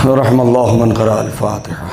رحم اللہ من قرأ الفاتحہ.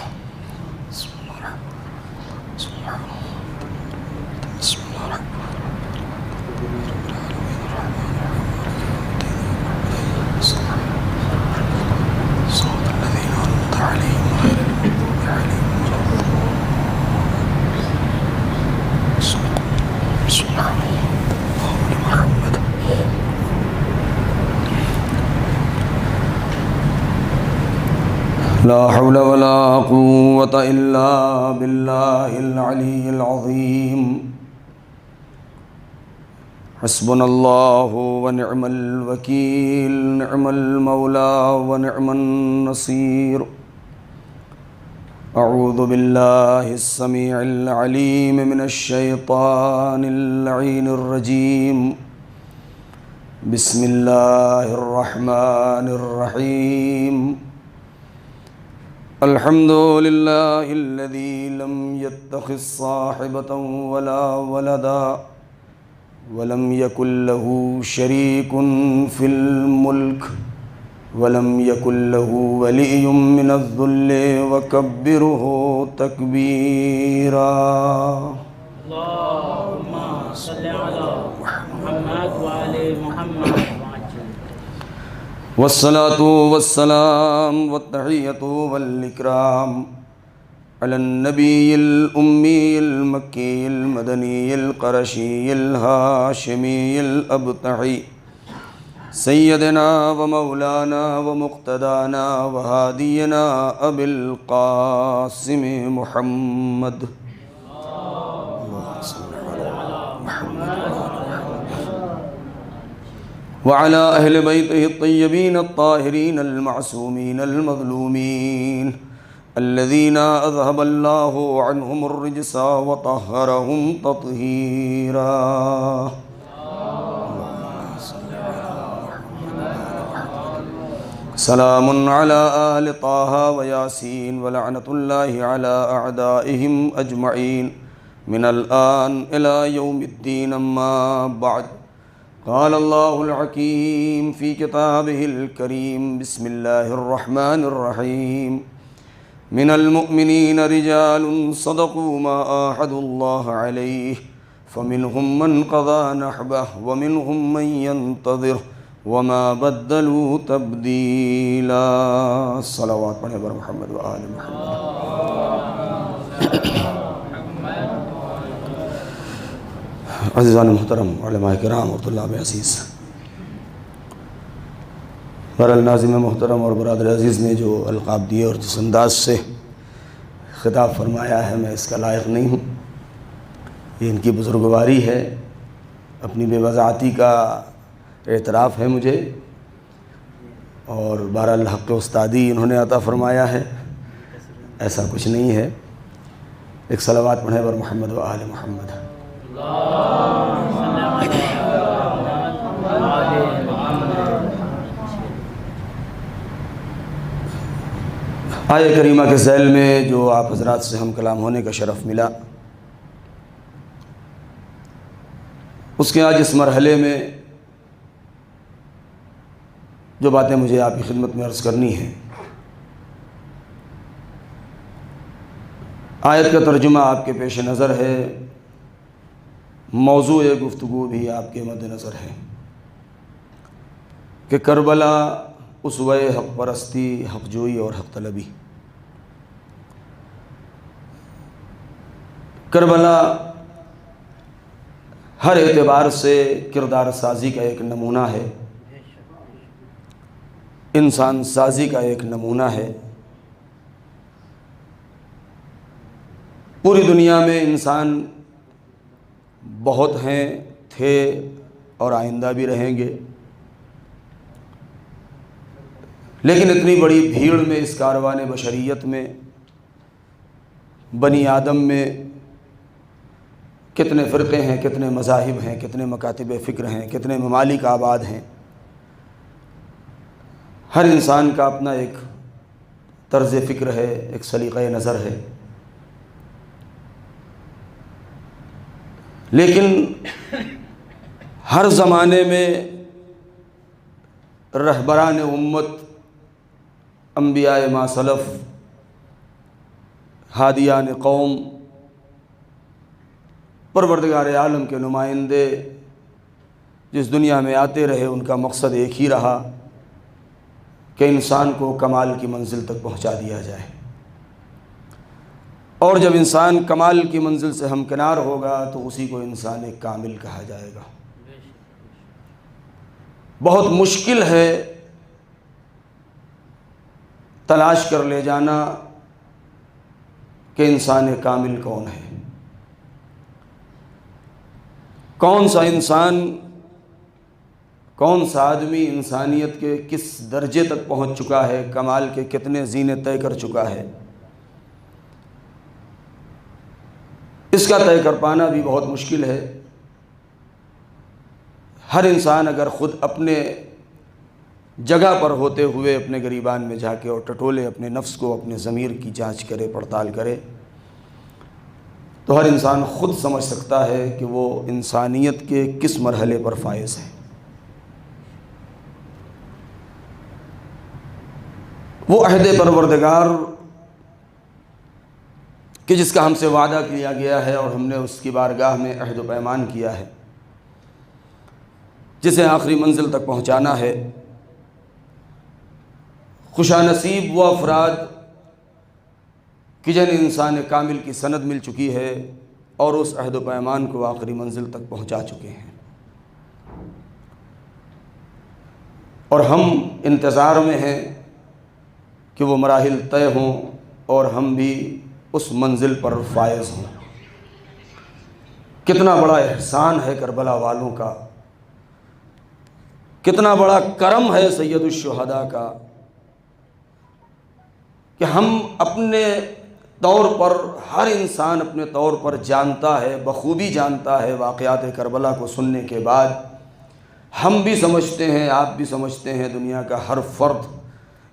لا حول ولا قوة إلا بالله العلي العظيم. حسبنا الله ونعم الوكيل، نعم المولى ونعم النصير. أعوذ بالله السميع العليم من الشيطان اللعين الرجيم. بسم الله الرحمن الرحيم. الحمد لله الذي لم يتخذ صاحبة ولا ولدا ولم يكن له شريك في الملك ولم يكن له ولي من الذل وكبره تكبيرا. اللهم صل على محمد وعلى محمد. والصلاة والسلام والتحية والإكرام على النبي الأمي المكي المدني القرشي الهاشمي الأبطحي سيدنا ومولانا ومقتدانا وهادينا أبي القاسم محمد. وعلى أهل بيته الطيبين الطاهرين المعصومين المظلومين الذين أذهب الله عنهم الرجس وطهرهم تطهيرا. سلام على آل طه وياسين ولعنة الله على أعدائهم أجمعين من الآن إلى يوم الدين. أما بعد، قال الله الحكيم في كتابه الكريم. بسم الله الرحمن الرحيم. من المؤمنين رجال صدقوا ما عاهدوا الله عليه فمنهم من قضى نحبه ومنهم من ينتظر وما بدلوا تبديلا. صلوات پڑھیں بر محمد و آل محمد. عزیزان محترم، علماء کرام اور طلاب عزیز، بہرحال ناظم محترم اور برادر عزیز نے جو القاب دیے اور جس انداز سے خطاب فرمایا ہے، میں اس کا لائق نہیں ہوں. یہ ان کی بزرگواری ہے، اپنی بے وضاحتی کا اعتراف ہے مجھے، اور بہرحال حق استادی انہوں نے عطا فرمایا ہے، ایسا کچھ نہیں ہے. ایک صلوات پڑھیں بر محمد و آل محمد. آیہ کریمہ کے ذیل میں جو آپ حضرات سے ہم کلام ہونے کا شرف ملا، اس کے آج اس مرحلے میں جو باتیں مجھے آپ کی خدمت میں عرض کرنی ہیں، آیت کا ترجمہ آپ کے پیش نظر ہے، موضوع گفتگو بھی آپ کے مد نظر ہے کہ کربلا اسوہ حق پرستی، حق جوئی اور حق طلبی. کربلا ہر اعتبار سے کردار سازی کا ایک نمونہ ہے، انسان سازی کا ایک نمونہ ہے. پوری دنیا میں انسان بہت ہیں، تھے اور آئندہ بھی رہیں گے، لیکن اتنی بڑی بھیڑ میں، اس کاروان بشریت میں، بنی آدم میں کتنے فرقے ہیں، کتنے مذاہب ہیں، کتنے مکاتب فکر ہیں، کتنے ممالک آباد ہیں. ہر انسان کا اپنا ایک طرز فکر ہے، ایک سلیقہ نظر ہے. لیکن ہر زمانے میں رہبران امت انبیاء ما سلف، ہادیان قوم، پروردگار عالم کے نمائندے جس دنیا میں آتے رہے، ان کا مقصد ایک ہی رہا کہ انسان کو کمال کی منزل تک پہنچا دیا جائے، اور جب انسان کمال کی منزل سے ہمکنار ہوگا تو اسی کو انسان کامل کہا جائے گا۔ بہت مشکل ہے تلاش کر لے جانا کہ انسان کامل کون ہے، کون سا انسان، کون سا آدمی انسانیت کے کس درجے تک پہنچ چکا ہے، کمال کے کتنے زینے طے کر چکا ہے، اس کا طے کر پانا بھی بہت مشکل ہے۔ ہر انسان اگر خود اپنے جگہ پر ہوتے ہوئے اپنے گریبان میں جھانکے اور ٹٹولے، اپنے نفس کو، اپنے ضمیر کی جانچ کرے، پڑتال کرے، تو ہر انسان خود سمجھ سکتا ہے کہ وہ انسانیت کے کس مرحلے پر فائز ہے۔ وہ عہد پروردگار کہ جس کا ہم سے وعدہ کیا گیا ہے اور ہم نے اس کی بارگاہ میں عہد و پیمان کیا ہے، جسے آخری منزل تک پہنچانا ہے۔ خوشا نصیب وہ افراد کہ جنہیں انسان کامل کی سند مل چکی ہے اور اس عہد و پیمان کو آخری منزل تک پہنچا چکے ہیں، اور ہم انتظار میں ہیں کہ وہ مراحل طے ہوں اور ہم بھی اس منزل پر فائز ہوں۔ کتنا بڑا احسان ہے کربلا والوں کا، کتنا بڑا کرم ہے سید الشہداء کا کہ ہم اپنے طور پر، ہر انسان اپنے طور پر جانتا ہے، بخوبی جانتا ہے واقعات کربلا کو سننے کے بعد۔ ہم بھی سمجھتے ہیں، آپ بھی سمجھتے ہیں، دنیا کا ہر فرد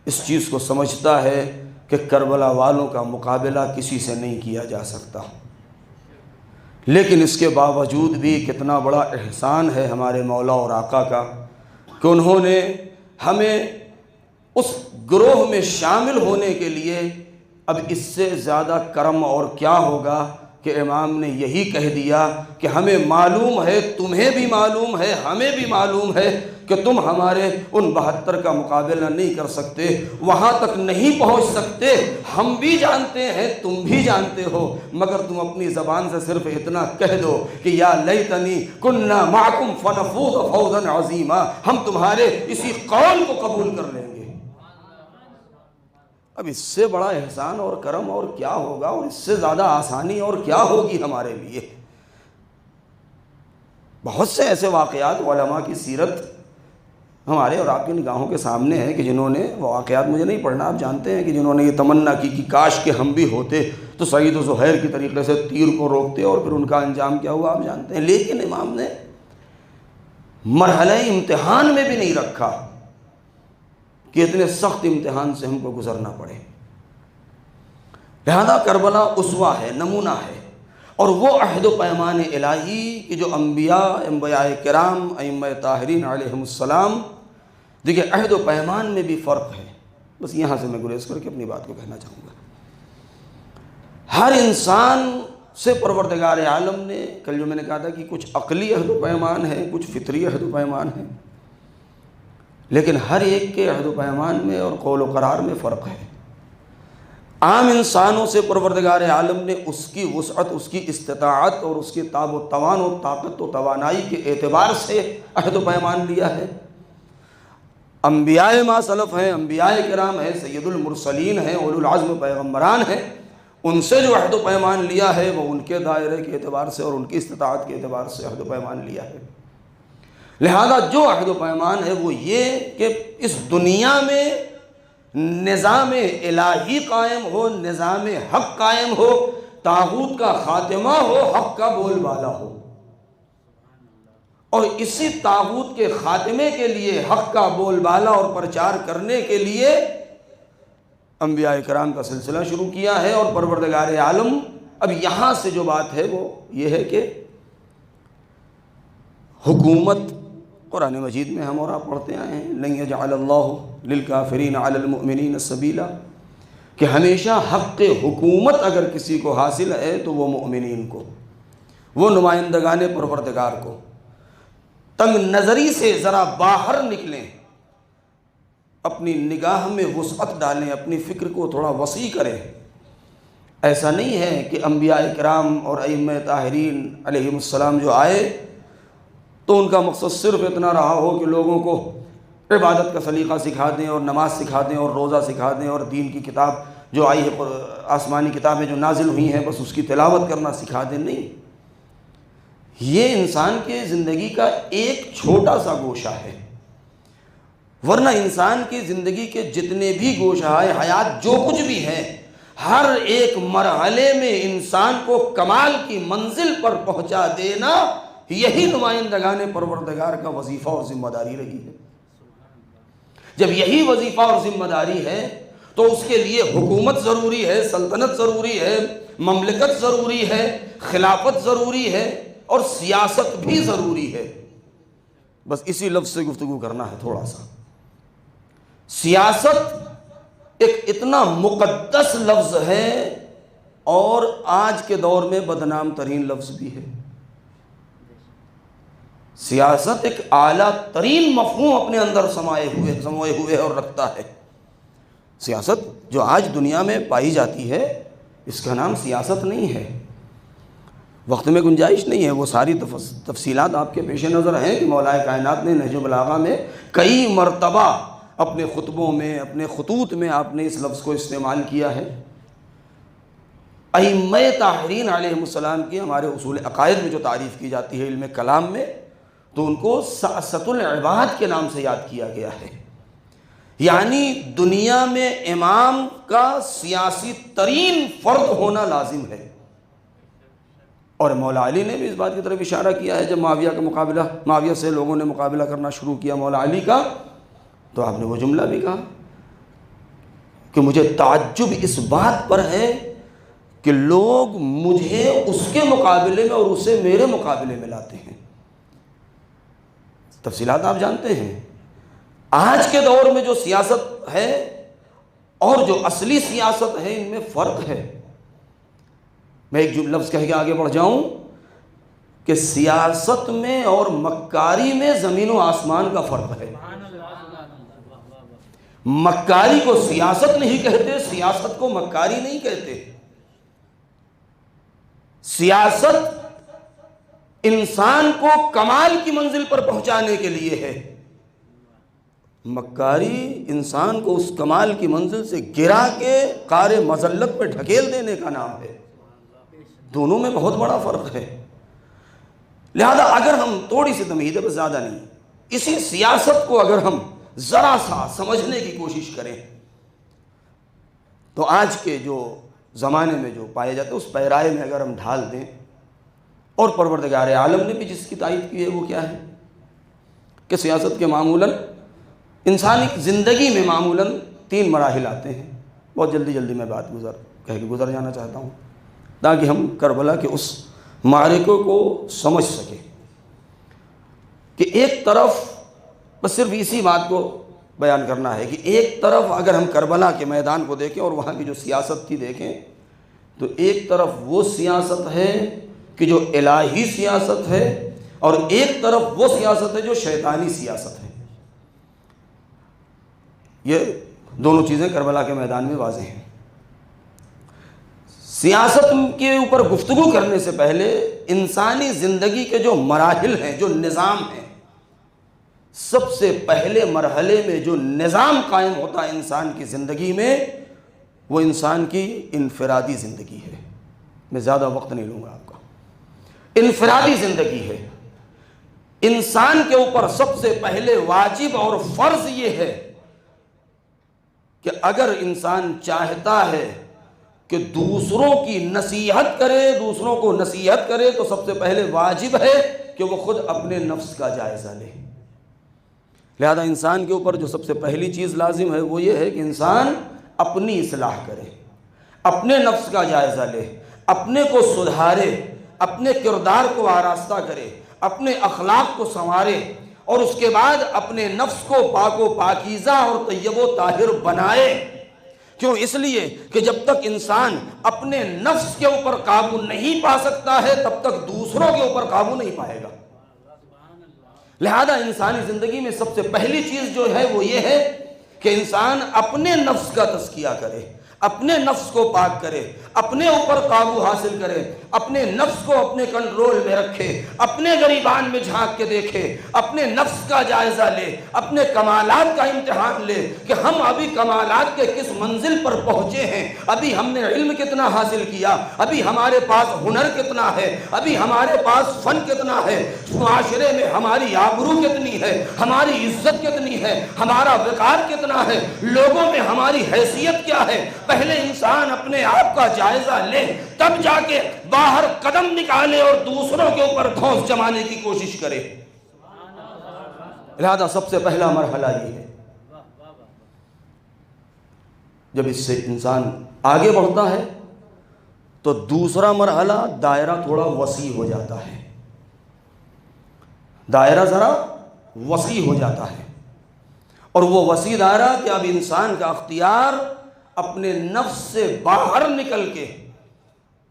اس چیز کو سمجھتا ہے کہ کربلا والوں کا مقابلہ کسی سے نہیں کیا جا سکتا، لیکن اس کے باوجود بھی کتنا بڑا احسان ہے ہمارے مولا اور آقا کا کہ انہوں نے ہمیں اس گروہ میں شامل ہونے کے لیے، اب اس سے زیادہ کرم اور کیا ہوگا کہ امام نے یہی کہہ دیا کہ ہمیں معلوم ہے، تمہیں بھی معلوم ہے، ہمیں بھی معلوم ہے کہ تم ہمارے ان 72 کا مقابلہ نہیں کر سکتے، وہاں تک نہیں پہنچ سکتے، ہم بھی جانتے ہیں، تم بھی جانتے ہو، مگر تم اپنی زبان سے صرف اتنا کہہ دو کہ یا لیتنی کننا معکم فنفوز فوزا عظیما، ہم تمہارے اسی قول کو قبول کر لیں گے۔ اب اس سے بڑا احسان اور کرم اور کیا ہوگا، اور اس سے زیادہ آسانی اور کیا ہوگی ہمارے لیے۔ بہت سے ایسے واقعات علماء کی سیرت ہمارے اور آپ کی نگاہوں کے سامنے ہیں کہ جنہوں نے، وہ واقعات مجھے نہیں پڑھنا، آپ جانتے ہیں کہ جنہوں نے یہ تمنا کی کہ کاش کہ ہم بھی ہوتے تو سعید و زہیر کی طریقے سے تیر کو روکتے، اور پھر ان کا انجام کیا ہوا آپ جانتے ہیں۔ لیکن امام نے مرحلہ امتحان میں بھی نہیں رکھا کہ اتنے سخت امتحان سے ہم کو گزرنا پڑے۔ لہذا کربلا اسوہ ہے، نمونہ ہے، اور وہ عہد و پیمان الہی کہ جو انبیاء کرام، ائمہ طاہرین علیہم السلام، دیکھیں عہد و پیمان میں بھی فرق ہے۔ بس یہاں سے میں گریز کر کے اپنی بات کو کہنا چاہوں گا۔ ہر انسان سے پروردگار عالم نے، کل جو میں نے کہا تھا کہ کچھ عقلی عہد و پیمان ہیں، کچھ فطری عہد و پیمان ہیں، لیکن ہر ایک کے عہد و پیمان میں اور قول و قرار میں فرق ہے۔ عام انسانوں سے پروردگار عالم نے اس کی وسعت، اس کی استطاعت اور اس کی تاب و توان و طاقت و توانائی کے اعتبار سے عہد و پیمان لیا ہے۔ انبیاء ما سلف ہیں، انبیاء کرام ہیں، سید المرسلین ہیں، اولو العزم پیغمبران ہیں، ان سے جو عہد و پیمان لیا ہے وہ ان کے دائرے کے اعتبار سے اور ان کی استطاعت کے اعتبار سے عہد و پیمان لیا ہے۔ لہذا جو عہد و پیمان ہے وہ یہ کہ اس دنیا میں نظام الہی قائم ہو، نظام حق قائم ہو، طاغوت کا خاتمہ ہو، حق کا بول بالا ہو، اور اسی طاغوت کے خاتمے کے لیے، حق کا بول بالا اور پرچار کرنے کے لیے انبیاء کرام کا سلسلہ شروع کیا ہے۔ اور پروردگار عالم اب یہاں سے جو بات ہے وہ یہ ہے کہ حکومت قرآن مجید میں ہم اور آپ پڑھتے آئے ہیں لن یجعل اللہ للکافرین علی المؤمنین سبیلا، کہ ہمیشہ حق حکومت اگر کسی کو حاصل ہے تو وہ مؤمنین کو، وہ نمائندگان پروردگار کو۔ تنگ نظری سے ذرا باہر نکلیں، اپنی نگاہ میں وسعت ڈالیں، اپنی فکر کو تھوڑا وسیع کریں۔ ایسا نہیں ہے کہ انبیاء کرام اور ائمہ طاہرین علیہم السلام جو آئے تو ان کا مقصد صرف اتنا رہا ہو کہ لوگوں کو عبادت کا سلیقہ سکھا دیں اور نماز سکھا دیں اور روزہ سکھا دیں اور دین کی کتاب جو آئی ہے، آسمانی کتابیں جو نازل ہوئی ہیں، بس اس کی تلاوت کرنا سکھا دیں۔ نہیں، یہ انسان کے زندگی کا ایک چھوٹا سا گوشہ ہے، ورنہ انسان کی زندگی کے جتنے بھی گوشہائے حیات جو کچھ بھی ہے، ہر ایک مرحلے میں انسان کو کمال کی منزل پر پہنچا دینا یہی نمائندگان پروردگار کا وظیفہ اور ذمہ داری رہی ہے۔ جب یہی وظیفہ اور ذمہ داری ہے تو اس کے لیے حکومت ضروری ہے، سلطنت ضروری ہے، مملکت ضروری ہے، خلافت ضروری ہے اور سیاست بھی ضروری ہے۔ بس اسی لفظ سے گفتگو کرنا ہے تھوڑا سا۔ سیاست ایک اتنا مقدس لفظ ہے اور آج کے دور میں بدنام ترین لفظ بھی ہے۔ سیاست ایک اعلیٰ ترین مفہوم اپنے اندر سمائے ہوئے اور رکھتا ہے۔ سیاست جو آج دنیا میں پائی جاتی ہے اس کا نام سیاست نہیں ہے۔ وقت میں گنجائش نہیں ہے، وہ ساری تفصیلات آپ کے پیش نظر ہیں کہ مولا کائنات نے نہج البلاغہ میں کئی مرتبہ اپنے خطبوں میں، اپنے خطوط میں آپ نے اس لفظ کو استعمال کیا ہے۔ ائمہ طاہرین علیہم السلام کی ہمارے اصول عقائد میں جو تعریف کی جاتی ہے علم کلام میں، تو ان کو سعست العباد کے نام سے یاد کیا گیا ہے۔ یعنی دنیا میں امام کا سیاسی ترین فرد ہونا لازم ہے۔ اور مولا علی نے بھی اس بات کی طرف اشارہ کیا ہے، جب معاویہ سے لوگوں نے مقابلہ کرنا شروع کیا مولا علی کا، تو آپ نے وہ جملہ بھی کہا کہ مجھے تعجب اس بات پر ہے کہ لوگ مجھے اس کے مقابلے میں اور اسے میرے مقابلے میں لاتے ہیں۔ تفصیلات آپ جانتے ہیں۔ آج کے دور میں جو سیاست ہے اور جو اصلی سیاست ہے ان میں فرق ہے۔ میں ایک لفظ کہہ کے آگے بڑھ جاؤں کہ سیاست میں اور مکاری میں زمین و آسمان کا فرق ہے۔ مکاری کو سیاست نہیں کہتے، سیاست کو مکاری نہیں کہتے۔ سیاست انسان کو کمال کی منزل پر پہنچانے کے لیے ہے، مکاری انسان کو اس کمال کی منزل سے گرا کے قعر مذلت پہ ڈھکیل دینے کا نام ہے۔ دونوں میں بہت بڑا فرق ہے۔ لہذا اگر ہم تھوڑی سی تمہید ہے، بس زیادہ نہیں، اسی سیاست کو اگر ہم ذرا سا سمجھنے کی کوشش کریں تو آج کے جو زمانے میں جو پائے جاتے ہیں اس پیرائے میں اگر ہم ڈھال دیں، اور پروردگار عالم نے بھی جس کی تائید کی ہے وہ کیا ہے کہ سیاست کے معمولاً انسانی زندگی میں معمولاً 3 مراحل آتے ہیں۔ بہت جلدی میں بات کہہ کے گزر جانا چاہتا ہوں تاکہ ہم کربلا کے اس معرکے کو سمجھ سکیں کہ ایک طرف بس صرف اسی بات کو بیان کرنا ہے کہ ایک طرف اگر ہم کربلا کے میدان کو دیکھیں اور وہاں کی جو سیاست تھی دیکھیں تو ایک طرف وہ سیاست ہے کہ جو الہی سیاست ہے اور ایک طرف وہ سیاست ہے جو شیطانی سیاست ہے۔ یہ دونوں چیزیں کربلا کے میدان میں واضح ہیں۔ سیاست کے اوپر گفتگو کرنے سے پہلے انسانی زندگی کے جو مراحل ہیں، جو نظام ہیں، سب سے پہلے مرحلے میں جو نظام قائم ہوتا ہے انسان کی زندگی میں وہ انسان کی انفرادی زندگی ہے۔ میں زیادہ وقت نہیں لوں گا آپ کا۔ انفرادی زندگی ہے۔ انسان کے اوپر سب سے پہلے واجب اور فرض یہ ہے کہ اگر انسان چاہتا ہے کہ دوسروں کی نصیحت کرے، دوسروں کو نصیحت کرے، تو سب سے پہلے واجب ہے کہ وہ خود اپنے نفس کا جائزہ لے۔ لہذا انسان کے اوپر جو سب سے پہلی چیز لازم ہے وہ یہ ہے کہ انسان اپنی اصلاح کرے، اپنے نفس کا جائزہ لے، اپنے کو سدھارے، اپنے کردار کو آراستہ کرے، اپنے اخلاق کو سنوارے اور اس کے بعد اپنے نفس کو پاک و پاکیزہ اور طیب و طاہر بنائے۔ کیوں؟ اس لیے کہ جب تک انسان اپنے نفس کے اوپر قابو نہیں پا سکتا ہے تب تک دوسروں کے اوپر قابو نہیں پائے گا۔ لہذا انسانی زندگی میں سب سے پہلی چیز جو ہے وہ یہ ہے کہ انسان اپنے نفس کا تزکیہ کرے، اپنے نفس کو پاک کرے، اپنے اوپر قابو حاصل کرے، اپنے نفس کو اپنے کنٹرول میں رکھے، اپنے گریبان میں جھانک کے دیکھے، اپنے نفس کا جائزہ لے، اپنے کمالات کا امتحان لے کہ ہم ابھی کمالات کے کس منزل پر پہنچے ہیں، ابھی ہم نے علم کتنا حاصل کیا، ابھی ہمارے پاس ہنر کتنا ہے، ابھی ہمارے پاس فن کتنا ہے، معاشرے میں ہماری آبرو کتنی ہے، ہماری عزت کتنی ہے، ہمارا وقار کتنا ہے، لوگوں میں ہماری حیثیت کیا ہے۔ پہلے انسان اپنے آپ کا جائزہ لے، تب جا کے باہر قدم نکالے اور دوسروں کے اوپر دھونس جمانے کی کوشش کرے۔ لہذا سب سے پہلا مرحلہ یہ ہے۔ جب اس سے انسان آگے بڑھتا ہے تو دوسرا مرحلہ دائرہ تھوڑا وسیع ہو جاتا ہے، دائرہ ذرا وسیع ہو جاتا ہے، اور وہ وسیع دائرہ کہ اب انسان کا اختیار اپنے نفس سے باہر نکل کے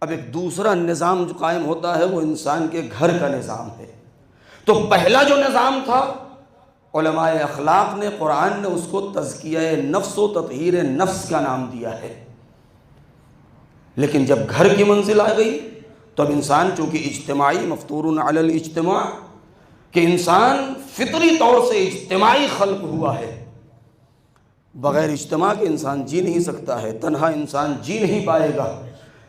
اب ایک دوسرا نظام جو قائم ہوتا ہے وہ انسان کے گھر کا نظام ہے۔ تو پہلا جو نظام تھا علماء اخلاق نے، قرآن نے اس کو تزکیہ نفس و تطہیر نفس کا نام دیا ہے۔ لیکن جب گھر کی منزل آ گئی تو اب انسان چونکہ اجتماعی مفطور علی الاجتماع کہ انسان فطری طور سے اجتماعی خلق ہوا ہے، بغیر اجتماع کے انسان جی نہیں سکتا ہے، تنہا انسان جی نہیں پائے گا۔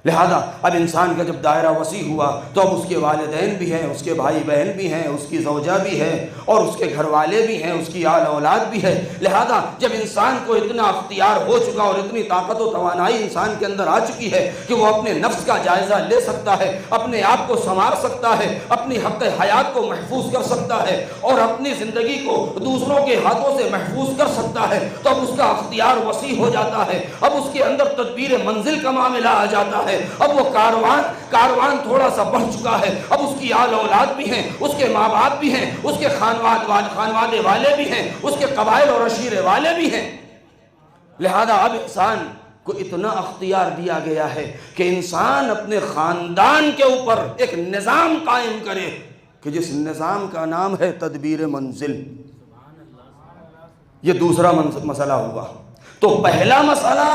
لہذا اب انسان کا جب دائرہ وسیع ہوا تو اب اس کے والدین بھی ہیں، اس کے بھائی بہن بھی ہیں، اس کی زوجہ بھی ہے، اور اس کے گھر والے بھی ہیں، اس کی آل اولاد بھی ہے۔ لہذا جب انسان کو اتنا اختیار ہو چکا اور اتنی طاقت و توانائی انسان کے اندر آ چکی ہے کہ وہ اپنے نفس کا جائزہ لے سکتا ہے، اپنے آپ کو سنوار سکتا ہے، اپنی حق حیات کو محفوظ کر سکتا ہے، اور اپنی زندگی کو دوسروں کے ہاتھوں سے محفوظ کر سکتا ہے، تو اب اس کا اختیار وسیع ہو جاتا ہے۔ اب اس کے اندر تدبیر منزل کا معاملہ آ جاتا ہے۔ اب وہ کاروان تھوڑا سا بڑھ چکا ہے، اب اس کی آل اولاد بھی ہیں، اس کے ماں باپ بھی ہیں، اس کے خانوادے والے بھی ہیں، اس کے قبائل اور عشیرے والے بھی ہیں۔ لہذا اب انسان کو اتنا اختیار دیا گیا ہے کہ انسان اپنے خاندان کے اوپر ایک نظام قائم کرے کہ جس نظام کا نام ہے تدبیر منزل۔ یہ دوسرا مسئلہ ہوا۔ تو پہلا مسئلہ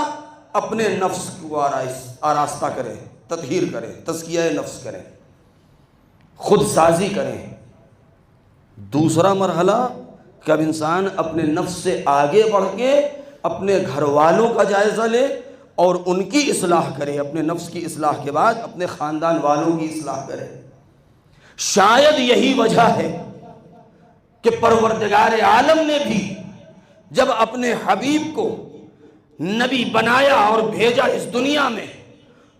اپنے نفس کو آراستہ کریں، تطہیر کریں، تزکیہ نفس کریں، خود سازی کریں۔ دوسرا مرحلہ کہ اب انسان اپنے نفس سے آگے بڑھ کے اپنے گھر والوں کا جائزہ لے اور ان کی اصلاح کرے، اپنے نفس کی اصلاح کے بعد اپنے خاندان والوں کی اصلاح کرے۔ شاید یہی وجہ ہے کہ پروردگار عالم نے بھی جب اپنے حبیب کو نبی بنایا اور بھیجا اس دنیا میں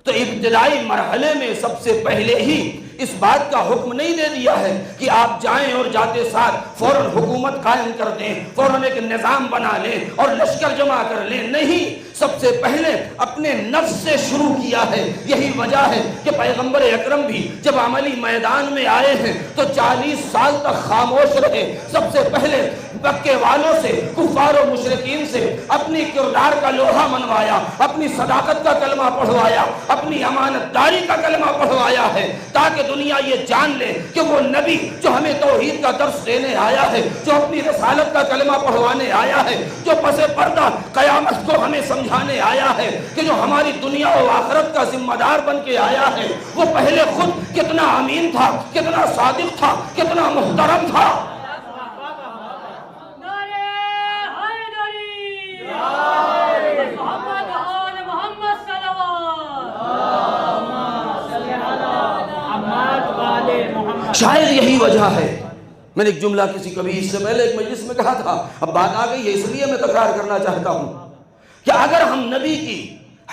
تو ابتدائی مرحلے میں سب سے پہلے ہی اس بات کا حکم نہیں دے دیا ہے کہ آپ جائیں اور جاتے ساتھ فوراً حکومت قائم کر دیں، فوراً ایک نظام بنا لیں اور لشکر جمع کر لیں۔ نہیں، سب سے پہلے اپنے نفس سے شروع کیا ہے۔ یہی وجہ ہے کہ پیغمبر اکرم بھی جب عملی میدان میں آئے ہیں تو 40 سال تک خاموش رہے۔ سب سے پہلے مکے والوں سے، کفار و مشرکین سے اپنی کردار کا لوہا منوایا، اپنی صداقت کا کلمہ پڑھوایا، اپنی امانت داری کا کلمہ پڑھوایا ہے، تاکہ دنیا یہ جان لے کہ وہ نبی جو ہمیں توحید کا درس دینے آیا ہے، جو اپنی رسالت کا کلمہ پڑھوانے آیا ہے، جو پس پردہ قیامت کو ہمیں سمجھانے آیا ہے، کہ جو ہماری دنیا و آخرت کا ذمہ دار بن کے آیا ہے، وہ پہلے خود کتنا امین تھا، کتنا صادق تھا، کتنا محترم تھا۔ شاید یہی وجہ ہے، میں نے ایک جملہ کبھی اس سے پہلے ایک مجلس میں کہا تھا، اب بات آ گئی ہے اس لیے میں تکرار کرنا چاہتا ہوں کہ اگر ہم نبی کی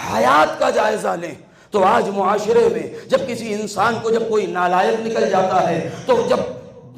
حیات کا جائزہ لیں تو آج معاشرے میں جب کسی انسان کو جب کوئی نالائق نکل جاتا ہے، تو جب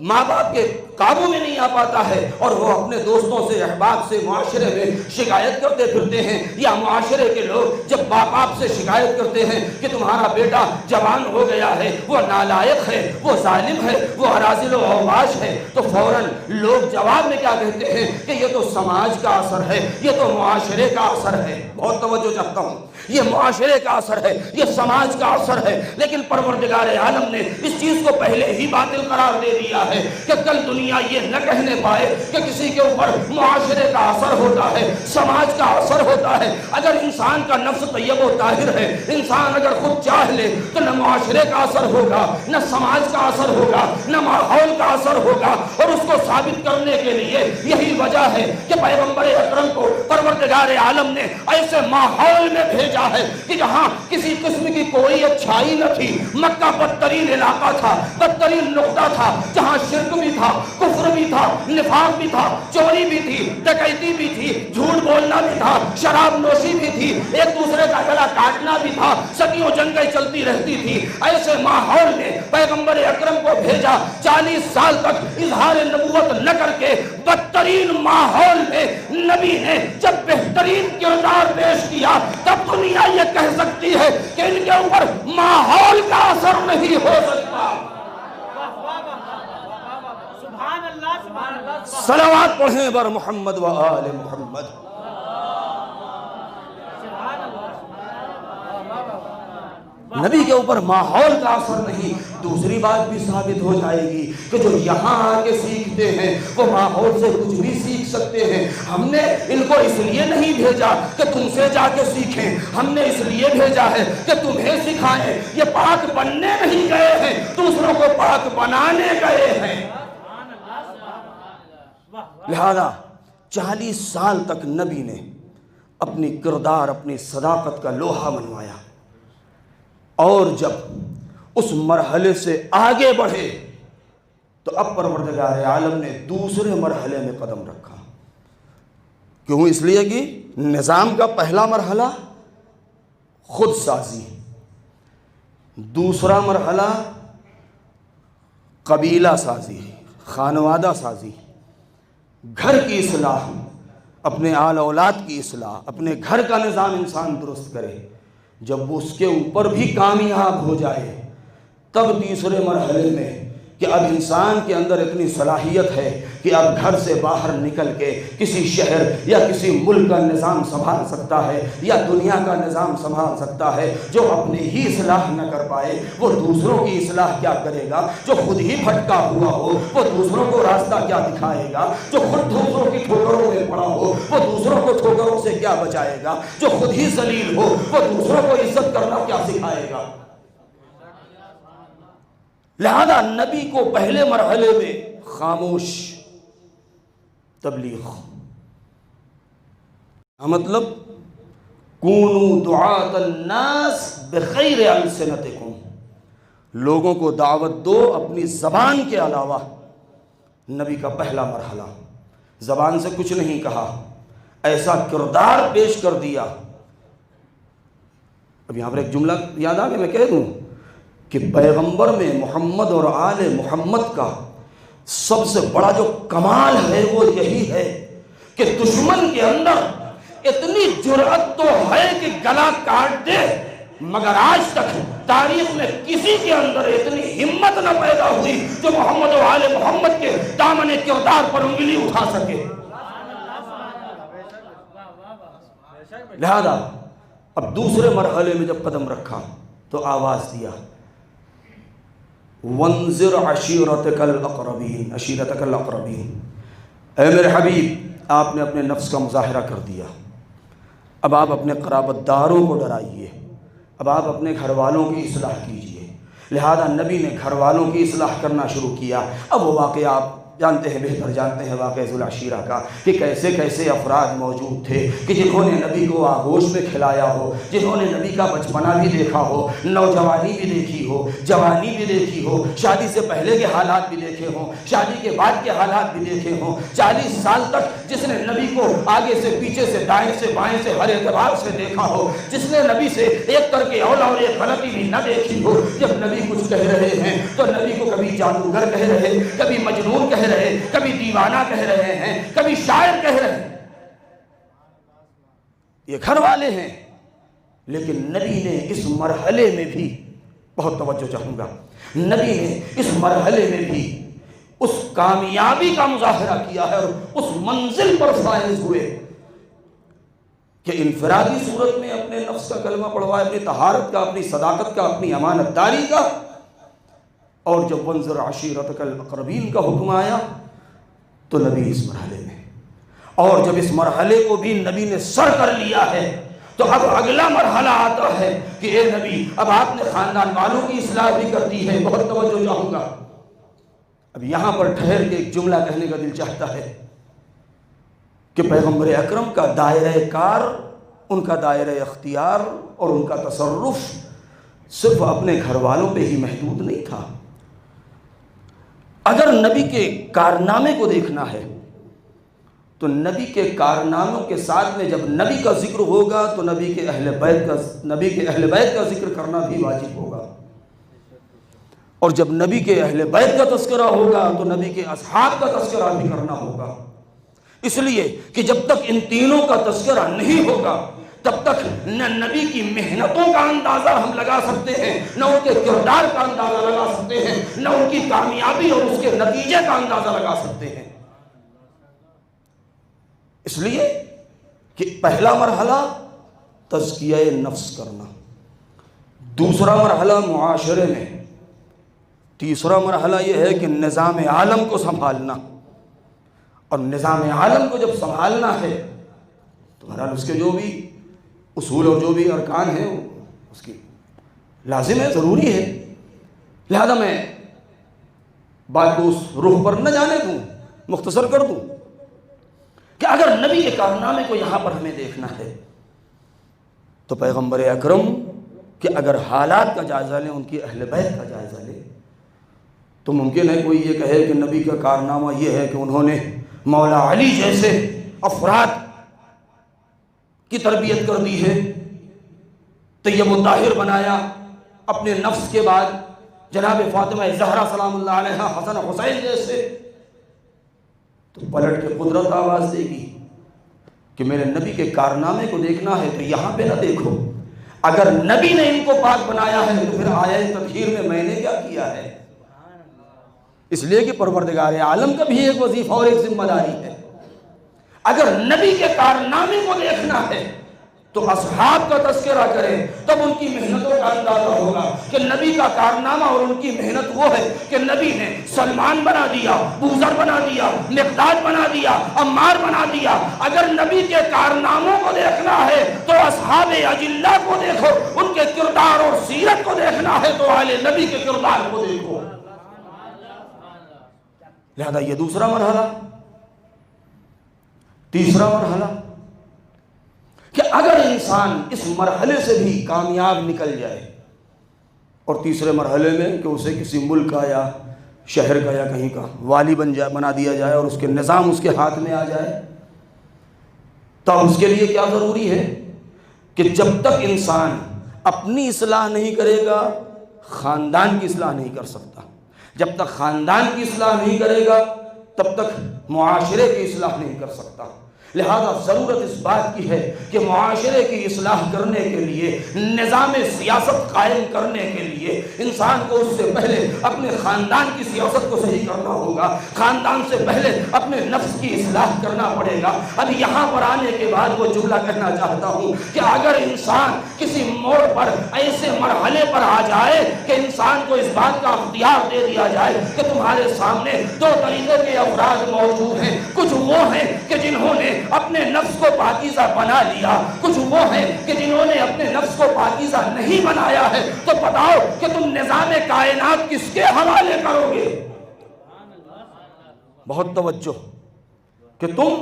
ماں باپ کے قابو میں نہیں آ پاتا ہے اور وہ اپنے دوستوں سے، احباب سے معاشرے میں شکایت کرتے پھرتے ہیں، یا معاشرے کے لوگ جب باپ باپ سے شکایت کرتے ہیں کہ تمہارا بیٹا جوان ہو گیا ہے، وہ نالائق ہے، وہ ظالم ہے، وہ اراذل و اوباش ہے، تو فوراً لوگ جواب میں کیا کہتے ہیں کہ یہ تو سماج کا اثر ہے، یہ تو معاشرے کا اثر ہے۔ بہت توجہ چاہتا ہوں، یہ معاشرے کا اثر ہے، یہ سماج کا اثر ہے، لیکن پروردگار عالم نے اس چیز کو پہلے ہی باطل قرار دے دیا ہے کہ کل دنیا یہ نہ کہنے پائے کہ کسی کے اوپر معاشرے کا اثر ہوتا ہے، سماج کا اثر ہوتا ہے۔ اگر انسان کا نفس طیب و طاہر ہے، انسان اگر خود چاہ لے تو نہ معاشرے کا اثر ہوگا، نہ سماج کا اثر ہوگا، نہ ماحول کا اثر ہوگا۔ اور اس کو ثابت کرنے کے لیے یہی وجہ ہے کہ پیغمبر اکرم کو پروردگار عالم نے ایسے ماحول میں بھیجا ہے کہ جہاں کسی قسم کی کوئی اچھائی نہ تھی۔ مکہ بدترین علاقہ تھا، بدترین نقطہ تھا، جہاں شرک بھی تھا، کفر بھی تھا، نفاق بھی تھا، چوری بھی تھی، ڈکیتی بھی تھی، جھوٹ بولنا بھی تھا، شراب نوشی بھی تھی، ایک دوسرے کا گلا کاٹنا بھی تھا، صدیوں جنگیں چلتی رہتی تھی۔ ایسے ماحول میں پیغمبر اکرم کو بھیجا، 40 سال تک اظہار نبوت نہ کر کے بدترین ماحول میں نبی نے جب بہترین کردار پیش کیا، تب دنیا یہ کہہ سکتی ہے کہ ان کے اوپر ماحول کا اثر نہیں ہو سکتا۔ صلوات پڑھیں بر محمد و آل محمد۔ نبی کے اوپر ماحول کا اثر نہیں۔ دوسری بات بھی ثابت ہو جائے گی کہ جو یہاں آ کے سیکھتے ہیں وہ ماحول سے کچھ بھی سیکھ سکتے ہیں۔ ہم نے ان کو اس لیے نہیں بھیجا کہ تم سے جا کے سیکھیں، ہم نے اس لیے بھیجا ہے کہ تمہیں سکھائیں۔ یہ پاک بننے نہیں گئے ہیں، دوسروں کو پاک بنانے گئے ہیں۔ لہذا 40 سال تک نبی نے اپنی کردار، اپنی صداقت کا لوہا منوایا، اور جب اس مرحلے سے آگے بڑھے تو اب پروردگار عالم نے دوسرے مرحلے میں قدم رکھا۔ کیوں؟ اس لیے کہ نظام کا پہلا مرحلہ خود سازی، دوسرا مرحلہ قبیلہ سازی، خانوادہ سازی، گھر کی اصلاح، اپنے آل اولاد کی اصلاح، اپنے گھر کا نظام انسان درست کرے۔ جب وہ اس کے اوپر بھی کامیاب ہو جائے تب تیسرے مرحلے میں کہ اب انسان کے اندر اتنی صلاحیت ہے کہ اب گھر سے باہر نکل کے کسی شہر یا کسی ملک کا نظام سنبھال سکتا ہے یا دنیا کا نظام سنبھال سکتا ہے۔ جو اپنے ہی اصلاح نہ کر پائے وہ دوسروں کی اصلاح کیا کرے گا؟ جو خود ہی بھٹکا ہوا ہو وہ دوسروں کو راستہ کیا دکھائے گا؟ جو خود دوسروں کی ٹھوکروں میں پڑا ہو وہ دوسروں کو ٹھوکروں سے کیا بچائے گا؟ جو خود ہی ذلیل ہو وہ دوسروں کو عزت کرنا کیا سکھائے گا؟ لہذا نبی کو پہلے مرحلے میں خاموش تبلیغ، مطلب کونوا دعاۃ الناس بغیر السنتکم، لوگوں کو دعوت دو اپنی زبان کے علاوہ۔ نبی کا پہلا مرحلہ، زبان سے کچھ نہیں کہا، ایسا کردار پیش کر دیا۔ اب یہاں پر ایک جملہ یاد آ گیا، میں کہہ دوں کہ پیغمبر میں محمد اور آل محمد کا سب سے بڑا جو کمال ہے وہ یہی ہے کہ دشمن کے اندر اتنی جرأت تو ہے کہ گلا کاٹ دے، مگر آج تک تاریخ میں کسی کے اندر اتنی ہمت نہ پیدا ہوئی جو محمد و آل محمد کے دامن کردار پر انگلی اٹھا سکے۔ لہذا اب دوسرے مرحلے میں جب قدم رکھا تو آواز دیا، وانذر عشیرتک الاقربین، عشیرتک الاقربین۔ اے میرے حبیب، آپ نے اپنے نفس کا مظاہرہ کر دیا، اب آپ اپنے قرابت داروں کو ڈرائیے، اب آپ اپنے گھر والوں کی اصلاح کیجئے۔ لہذا نبی نے گھر والوں کی اصلاح کرنا شروع کیا۔ اب وہ واقعہ آپ جانتے ہیں، بہتر جانتے ہیں واقعہ ذو العشیرہ کا، کہ کیسے کیسے افراد موجود تھے کہ جنہوں نے نبی کو آغوش میں کھلایا ہو، جنہوں نے نبی کا بچپنا بھی دیکھا ہو، نوجوانی بھی دیکھی ہو، جوانی بھی دیکھی ہو، شادی سے پہلے کے حالات بھی دیکھے ہوں، شادی کے بعد کے حالات بھی دیکھے ہوں۔ 40 سال تک جس نے نبی کو آگے سے پیچھے سے دائیں سے بائیں سے ہر اعتبار سے دیکھا ہو، جس نے نبی سے ایک کر کے اولا اور ایک غلطی بھی نہ دیکھی ہو، جب نبی کچھ کہہ رہے ہیں تو نبی کو کبھی جادوگر کہہ رہے، کبھی مجنون کہہ رہے، کبھی دیوانہ کہہ رہے ہیں، کبھی شاعر کہہ رہے ہیں، یہ گھر والے ہیں۔ لیکن نبی نے اس مرحلے میں بھی، بہت توجہ چاہوں گا، نبی نے اس مرحلے میں بھی اس کامیابی کا مظاہرہ کیا ہے اور اس منزل پر فائز ہوئے کہ انفرادی صورت میں اپنے نفس کا کلمہ پڑھوائے، اپنی طہارت کا، اپنی صداقت کا، اپنی امانت داری کا، اور جب وانذر عشیرتک الاقربین کا حکم آیا تو نبی اس مرحلے میں، اور جب اس مرحلے کو بھی نبی نے سر کر لیا ہے تو اب اگلا مرحلہ آتا ہے کہ اے نبی اب آپ نے خاندان والوں کی اصلاح بھی کر دی ہے۔ بہت توجہ چاہوں گا، اب یہاں پر ٹھہر کے ایک جملہ کہنے کا دل چاہتا ہے کہ پیغمبر اکرم کا دائرہ کار، ان کا دائرہ اختیار اور ان کا تصرف صرف اپنے گھر والوں پہ ہی محدود نہیں تھا۔ اگر نبی کے کارنامے کو دیکھنا ہے تو نبی کے کارناموں کے ساتھ میں جب نبی کا ذکر ہوگا تو نبی کے اہل بیت کا ذکر کرنا بھی واجب ہوگا، اور جب نبی کے اہل بیت کا تذکرہ ہوگا تو نبی کے اصحاب کا تذکرہ بھی کرنا ہوگا، اس لیے کہ جب تک ان تینوں کا تذکرہ نہیں ہوگا تب تک نہ نبی کی محنتوں کا اندازہ ہم لگا سکتے ہیں، نہ ان کے کردار کا اندازہ لگا سکتے ہیں، نہ ان کی کامیابی اور اس کے نتیجے کا اندازہ لگا سکتے ہیں۔ اس لیے کہ پہلا مرحلہ تزکیہ نفس کرنا، دوسرا مرحلہ معاشرے میں، تیسرا مرحلہ یہ ہے کہ نظام عالم کو سنبھالنا، اور نظام عالم کو جب سنبھالنا ہے تو بہرحال اس کے جو بھی اصول اور جو بھی ارکان ہیں اس کی لازم ہے، ضروری ہے۔ لہذا میں بات کو اس رخ پر نہ جانے دوں، مختصر کر دوں کہ اگر نبی کے کارنامے کو یہاں پر ہمیں دیکھنا ہے تو پیغمبر اکرم کہ اگر حالات کا جائزہ لیں، ان کی اہل بیت کا جائزہ لیں، تو ممکن ہے کوئی یہ کہے کہ نبی کا کارنامہ یہ ہے کہ انہوں نے مولا علی جیسے افراد کی تربیت کر دی ہے، طیب و طاہر بنایا، اپنے نفس کے بعد جناب فاطمہ زہرا سلام اللہ علیہا، حسن حسین جیسے، تو پلٹ کے قدرت آواز دے گی کہ میرے نبی کے کارنامے کو دیکھنا ہے تو یہاں پہ نہ دیکھو، اگر نبی نے ان کو پاک بنایا ہے تو پھر آیہ تطہیر میں نے کیا کیا ہے؟ اس لیے کہ پروردگار عالم کا بھی ایک وظیفہ اور ایک ذمہ داری ہے۔ اگر نبی کے کارنامے کو دیکھنا ہے تو اصحاب کا تذکرہ کریں، تب ان کی محنتوں کا اندازہ ہوگا کہ نبی کا کارنامہ اور ان کی محنت وہ ہے کہ نبی نے سلمان بنا دیا، بوذر بنا دیا، مقداد بنا دیا، عمار بنا دیا۔ اگر نبی کے کارناموں کو دیکھنا ہے تو اصحاب اجلہ کو دیکھو، ان کے کردار اور سیرت کو دیکھنا ہے تو اہل نبی کے کردار کو دیکھو۔ لہذا یہ دوسرا مرحلہ۔ تیسرا مرحلہ کہ اگر انسان اس مرحلے سے بھی کامیاب نکل جائے، اور تیسرے مرحلے میں کہ اسے کسی ملک کا یا شہر کا یا کہیں کا والی بنا دیا جائے اور اس کے نظام اس کے ہاتھ میں آ جائے، تو اس کے لیے کیا ضروری ہے کہ جب تک انسان اپنی اصلاح نہیں کرے گا خاندان کی اصلاح نہیں کر سکتا، جب تک خاندان کی اصلاح نہیں کرے گا تب تک معاشرے کی اصلاح نہیں کر سکتا۔ لہذا ضرورت اس بات کی ہے کہ معاشرے کی اصلاح کرنے کے لیے، نظام سیاست قائم کرنے کے لیے انسان کو اس سے پہلے اپنے خاندان کی سیاست کو صحیح کرنا ہوگا، خاندان سے پہلے اپنے نفس کی اصلاح کرنا پڑے گا۔ اب یہاں پر آنے کے بعد وہ جملہ کہنا چاہتا ہوں کہ اگر انسان کسی موڑ پر ایسے مرحلے پر آ جائے کہ انسان کو اس بات کا اختیار دے دیا جائے کہ تمہارے سامنے دو طریقے کے افراد موجود ہیں، کچھ وہ ہیں کہ جنہوں نے اپنے نفس کو پاکیزہ بنا لیا، کچھ وہ ہیں کہ جنہوں نے اپنے نفس کو پاکیزہ نہیں بنایا ہے، تو بتاؤ کہ تم نظام کائنات کس کے حوالے کرو گے؟ بہت توجہ کہ تم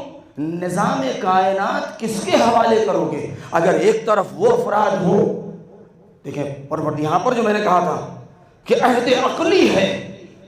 نظام کائنات کس کے حوالے کرو گے؟ اگر ایک طرف وہ افراد ہو، دیکھیں یہاں پر جو میں نے کہا تھا کہ عہد عقلی ہے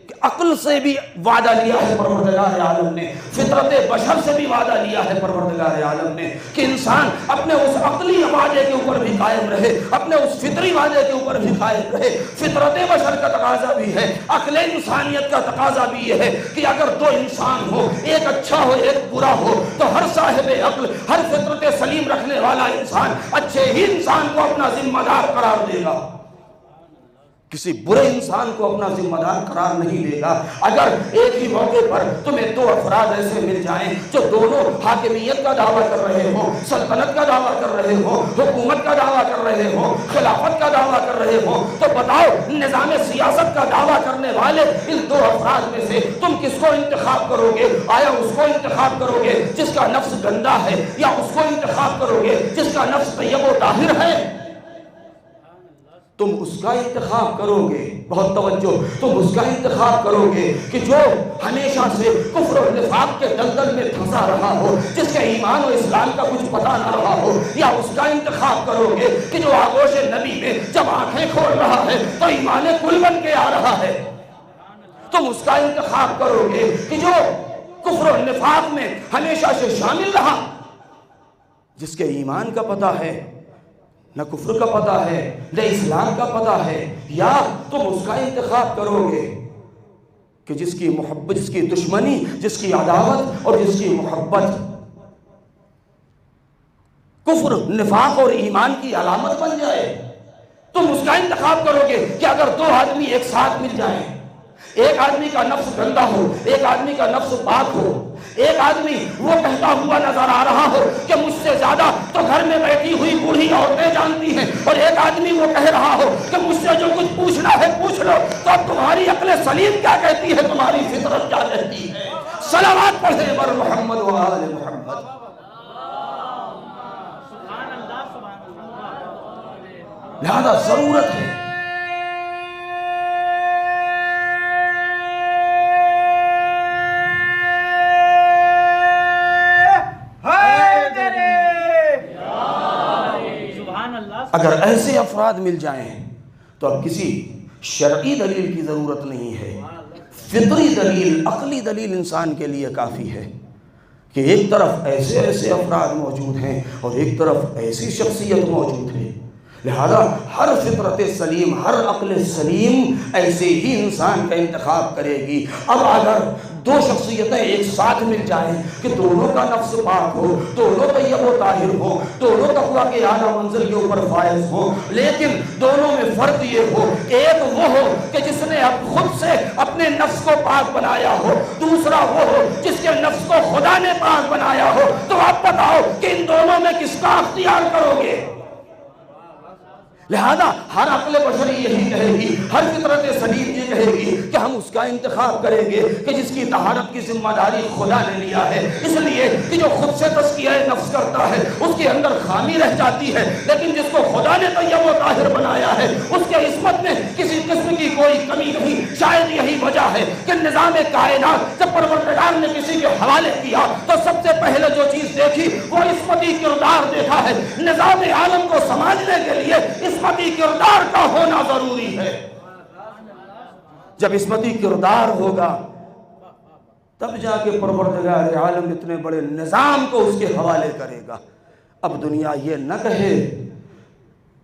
کہ عقل سے بھی وعدہ لیا ہے پروردگار عالم نے، فطرت بشر سے بھی وعدہ لیا ہے پروردگار عالم نے کہ انسان اپنے اس عقلی وعدے کے اوپر بھی قائم رہے، اپنے اس فطری وعدے کے اوپر بھی قائم رہے۔ فطرت بشر کا تقاضا بھی ہے، عقل انسانیت کا تقاضا بھی یہ ہے کہ اگر دو انسان ہو، ایک اچھا ہو ایک برا ہو، تو ہر صاحب عقل، ہر فطرت سلیم رکھنے والا انسان اچھے ہی انسان کو اپنا ذمہ دار قرار دے گا، کسی برے انسان کو اپنا ذمہ دار قرار نہیں دے گا۔ اگر ایک ہی موقع پر تمہیں دو افراد ایسے مل جائیں جو دونوں حاکمیت کا دعویٰ کر رہے ہوں، سلطنت کا دعویٰ کر رہے ہوں، حکومت کا دعویٰ کر رہے ہوں، خلافت کا دعویٰ کر رہے ہوں، تو بتاؤ نظام سیاست کا دعویٰ کرنے والے ان دو افراد میں سے تم کس کو انتخاب کرو گے؟ آیا اس کو انتخاب کرو گے جس کا نفس گندا ہے، یا اس کو انتخاب کرو گے جس کا نفس طیب و طاہر ہے؟ تم اس کا انتخاب کرو گے، بہت توجہ، تم اس کا انتخاب کرو گے کہ جو ہمیشہ سے کفر و نفاق کے دلدل میں پھنسا رہا ہو، جس کے ایمان و اسلام کا کچھ پتہ نہ رہا ہو، یا اس کا انتخاب کرو گے کہ جو آغوش نبی میں جب آنکھیں کھول رہا ہے تو ایمان کل بن کے آ رہا ہے؟ تم اس کا انتخاب کرو گے کہ جو کفر و نفاق میں ہمیشہ سے شامل رہا، جس کے ایمان کا پتہ ہے، نہ کفر کا پتہ ہے نہ اسلام کا پتہ ہے، یا تم اس کا انتخاب کرو گے کہ جس کی محبت، جس کی دشمنی، جس کی عداوت اور جس کی محبت کفر، نفاق اور ایمان کی علامت بن جائے؟ تم اس کا انتخاب کرو گے کہ اگر دو آدمی ایک ساتھ مل جائیں، ایک آدمی کا نفس گندا ہو، ایک آدمی کا نفس پاک ہو، ایک آدمی وہ کہتا ہوا نظر آ رہا ہو کہ مجھ سے زیادہ تو گھر میں بیٹھی ہوئی بوڑھی عورتیں جانتی ہیں، اور ایک آدمی وہ کہہ رہا ہو کہ مجھ سے جو کچھ پوچھنا ہے پوچھ لو، تو اب تمہاری عقل سلیم کیا کہتی ہے، تمہاری فطرت کیا کہتی ہے؟ صلوات پڑھیں بر محمد و آل محمد۔ لہذا ضرورت ہے اگر ایسے افراد مل جائیں تو اب کسی شرعی دلیل کی ضرورت نہیں ہے، فطری دلیل، عقلی دلیل انسان کے لیے کافی ہے کہ ایک طرف ایسے ایسے افراد موجود ہیں اور ایک طرف ایسی شخصیت موجود ہے، لہذا ہر فطرت سلیم، ہر عقل سلیم ایسے ہی انسان کا انتخاب کرے گی۔ اب اگر دو شخصیتیں ایک ساتھ مل جائیں کہ دونوں کا نفس پاک ہو، دونوں طیب و طاہر ہو، دونوں تقویٰ کے اعلیٰ منزل کے اوپر فائز ہو، لیکن دونوں میں فرق یہ ہو، ایک وہ ہو کہ جس نے اب خود سے اپنے نفس کو پاک بنایا ہو، دوسرا وہ ہو جس کے نفس کو خدا نے پاک بنایا ہو، تو آپ بتاؤ کہ ان دونوں میں کس کا اختیار کرو گے؟ لہذا ہر عقل بشری یہی کہے گی، ہر فطرت سلیم یہ کہے گی کہ ہم اس کا انتخاب کریں گے کہ جس کی طہارت کی ذمہ داری خدا نے لیا ہے، اس لیے کہ جو خود سے تزکیہ نفس کرتا ہے اس کے اندر خامی رہ جاتی ہے، لیکن جس کو خدا نے طیب و طاہر بنایا ہے اس کے عصمت میں کسی قسم کی کوئی کمی نہیں۔ شاید یہی وجہ ہے کہ نظام کائنات جب پروردگار نے کسی کے حوالے کیا تو سب سے پہلے جو چیز دیکھی وہ عصمتی کردار دیکھا ہے۔ نظام عالم کو سمجھنے کے لیے عصمتی کردار کا ہونا ضروری ہے۔ جب عصمتی کردار ہوگا تب جا کے پروردگار عالم اتنے بڑے نظام کو اس کے حوالے کرے گا۔ اب دنیا یہ نہ کہے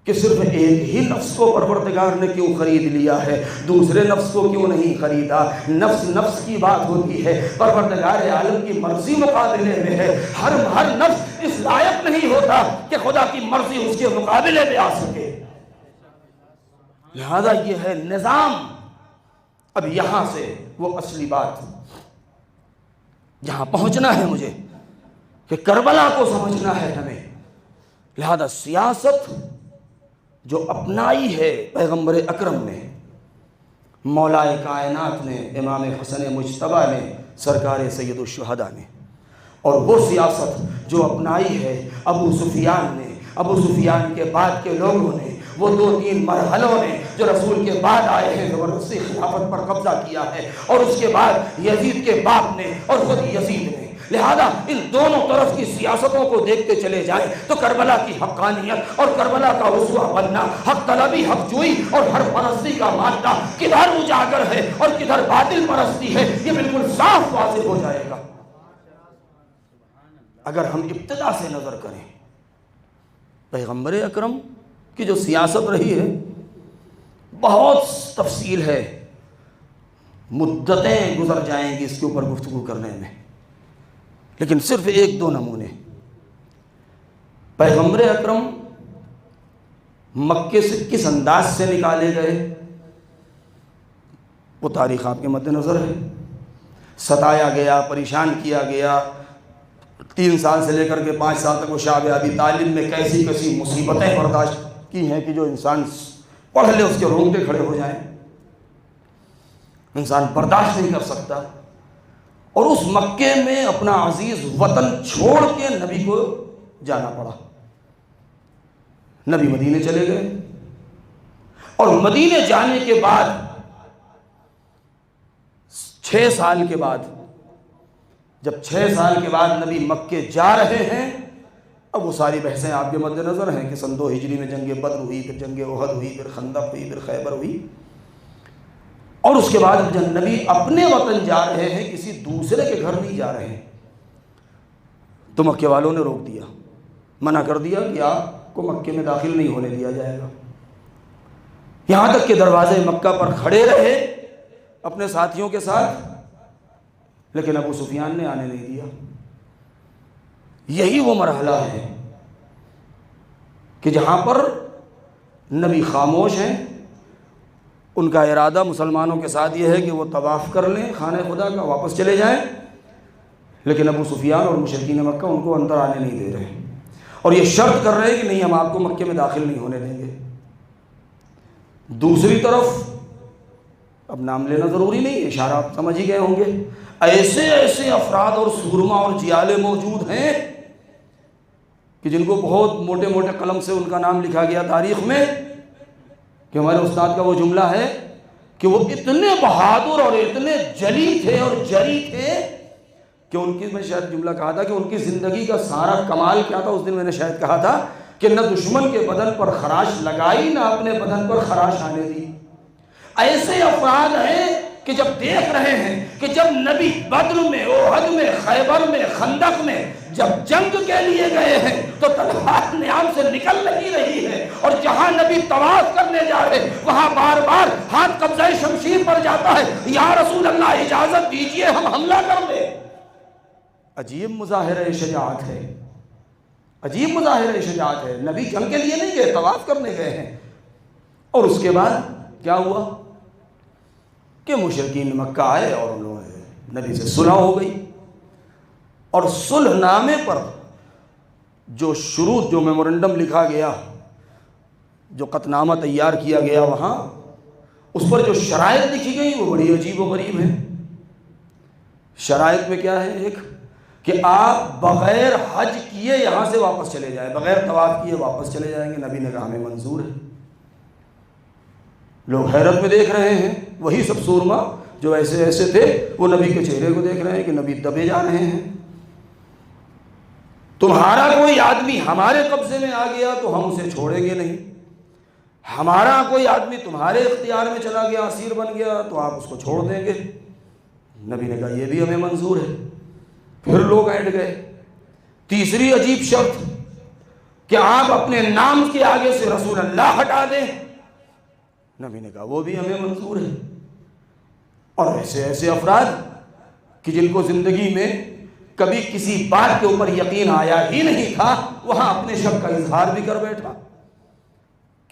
کہ صرف ایک ہی نفس کو پروردگار نے کیوں خرید لیا ہے، دوسرے نفس کو کیوں نہیں خریدا۔ نفس نفس کی بات ہوتی ہے، پروردگار عالم کی مرضی مقابلے میں ہے۔ ہر نفس اس لائق نہیں ہوتا کہ خدا کی مرضی اس کے مقابلے میں آ سکے، لہذا یہ ہے نظام۔ اب یہاں سے وہ اصلی بات جہاں پہنچنا ہے مجھے کہ کربلا کو سمجھنا ہے ہمیں۔ لہذا سیاست جو اپنائی ہے پیغمبر اکرم نے، مولائے کائنات نے، امام حسن مجتبیٰ نے، سرکار سید الشہداء نے، اور وہ سیاست جو اپنائی ہے ابو سفیان نے، ابو سفیان کے بعد کے لوگوں نے، وہ 2-3 مرحلوں نے جو رسول کے بعد آئے ہیں، زبردستی خلافت پر قبضہ کیا ہے، اور اس کے بعد یزید کے باپ نے اور خود یزید نے لہذا ان دونوں طرف کی سیاستوں کو دیکھتے چلے جائیں تو کربلا کی حقانیت اور کربلا کا اسوہ بننا، حق طلبی، حق جوئی اور ہر پرستی کا مادہ کدھر اجاگر ہے اور کدھر باطل پرستی ہے، یہ بالکل صاف واضح ہو جائے گا اگر ہم ابتدا سے نظر کریں۔ پیغمبر اکرم کی جو سیاست رہی ہے بہت تفصیل ہے، مدتیں گزر جائیں گی اس کے اوپر گفتگو کرنے میں، لیکن صرف ایک دو نمونے۔ پیغمبر اکرم مکے سے کس انداز سے نکالے گئے وہ تاریخ آپ کے مد نظر ہے۔ ستایا گیا، پریشان کیا گیا، 3 سال سے لے کر کے 5 سال تک وہ شعب ابی طالب میں کیسی کیسی مصیبتیں برداشت کی ہیں کہ جو انسان پڑھ لے اس کے رونگٹے کھڑے ہو جائیں، انسان برداشت نہیں کر سکتا۔ اور اس مکے میں اپنا عزیز وطن چھوڑ کے نبی کو جانا پڑا۔ نبی مدینے چلے گئے اور مدینے جانے کے بعد 6 سال کے بعد، جب 6 سال کے بعد نبی مکے جا رہے ہیں، اب وہ ساری بحثیں آپ کے مد نظر ہیں کہ سن 2 ہجری میں جنگ بدر ہوئی، پھر جنگ احد ہوئی، پھر خندق ہوئی، پھر خیبر ہوئی، اور اس کے بعد جب نبی اپنے وطن جا رہے ہیں، کسی دوسرے کے گھر نہیں جا رہے ہیں، تو مکے والوں نے روک دیا، منع کر دیا کہ آپ کو مکے میں داخل نہیں ہونے دیا جائے گا۔ یہاں تک کہ دروازے مکہ پر کھڑے رہے اپنے ساتھیوں کے ساتھ، لیکن ابو سفیان نے آنے نہیں دیا۔ یہی وہ مرحلہ ہے کہ جہاں پر نبی خاموش ہیں، ان کا ارادہ مسلمانوں کے ساتھ یہ ہے کہ وہ طواف کر لیں خانہ خدا کا، واپس چلے جائیں، لیکن ابو سفیان اور مشرکین مکہ ان کو اندر آنے نہیں دے رہے ہیں، اور یہ شرط کر رہے ہیں کہ نہیں، ہم آپ کو مکے میں داخل نہیں ہونے دیں گے۔ دوسری طرف اب نام لینا ضروری نہیں، اشارہ آپ سمجھ ہی گئے ہوں گے، ایسے ایسے افراد اور سورما اور جیالے موجود ہیں کہ جن کو بہت موٹے موٹے قلم سے ان کا نام لکھا گیا تاریخ میں، کہ ہمارے استاد کا وہ جملہ ہے کہ وہ اتنے بہادر اور اتنے جلی تھے اور جری تھے کہ ان کی، میں شاید جملہ کہا تھا کہ ان کی زندگی کا سارا کمال کیا تھا، اس دن میں نے شاید کہا تھا کہ نہ دشمن کے بدن پر خراش لگائی، نہ اپنے بدن پر خراش آنے دی۔ ایسے افراد ہیں کہ جب دیکھ رہے ہیں کہ جب نبی بدر میں، احد میں، خیبر میں، خندق میں جب جنگ کے لیے گئے ہیں تو تلوار نیام سے نکل نہیں رہی ہے، اور جہاں نبی طواف کرنے جا رہے وہاں بار بار ہاتھ قبضہ شمشیر پر جاتا ہے، یا رسول اللہ اجازت دیجئے ہم حملہ کر لیں۔ عجیب مظاہرہ شجاعت ہے، عجیب مظاہرہ شجاعت ہے۔ نبی جنگ کے لیے نہیں گئے، طواف کرنے گئے ہیں۔ اور اس کے بعد کیا ہوا کہ مشرکین مکہ آئے اور انہوں نے نبی سے صلح ہو گئی، اور صلح نامے پر جو شروط، جو میمورنڈم لکھا گیا، جو قطنامہ تیار کیا گیا، وہاں اس پر جو شرائط لکھی گئی وہ بڑی عجیب و غریب ہیں۔ شرائط میں کیا ہے؟ ایک کہ آپ بغیر حج کیے یہاں سے واپس چلے جائیں، بغیر طواف کیے واپس چلے جائیں گے۔ نبی نے کہا ہمیں منظور ہے۔ لوگ حیرت میں دیکھ رہے ہیں، وہی سب سورما جو ایسے ایسے تھے وہ نبی کے چہرے کو دیکھ رہے ہیں کہ نبی دبے جا رہے ہیں۔ تمہارا کوئی آدمی ہمارے قبضے میں آ گیا تو ہم اسے چھوڑیں گے نہیں، ہمارا کوئی آدمی تمہارے اختیار میں چلا گیا، اسیر بن گیا، تو آپ اس کو چھوڑ دیں گے۔ نبی نے کہا یہ بھی ہمیں منظور ہے۔ پھر لوگ اینڈ گئے۔ تیسری عجیب شرط کہ آپ اپنے نام کے آگے سے رسول اللہ ہٹا دیں۔ نبی نے کہا وہ بھی ہمیں منظور ہے۔ اور ایسے ایسے افراد کہ جن کو زندگی میں کبھی کسی بات کے اوپر یقین آیا ہی نہیں تھا، وہاں اپنے شک کا اظہار بھی کر بیٹھا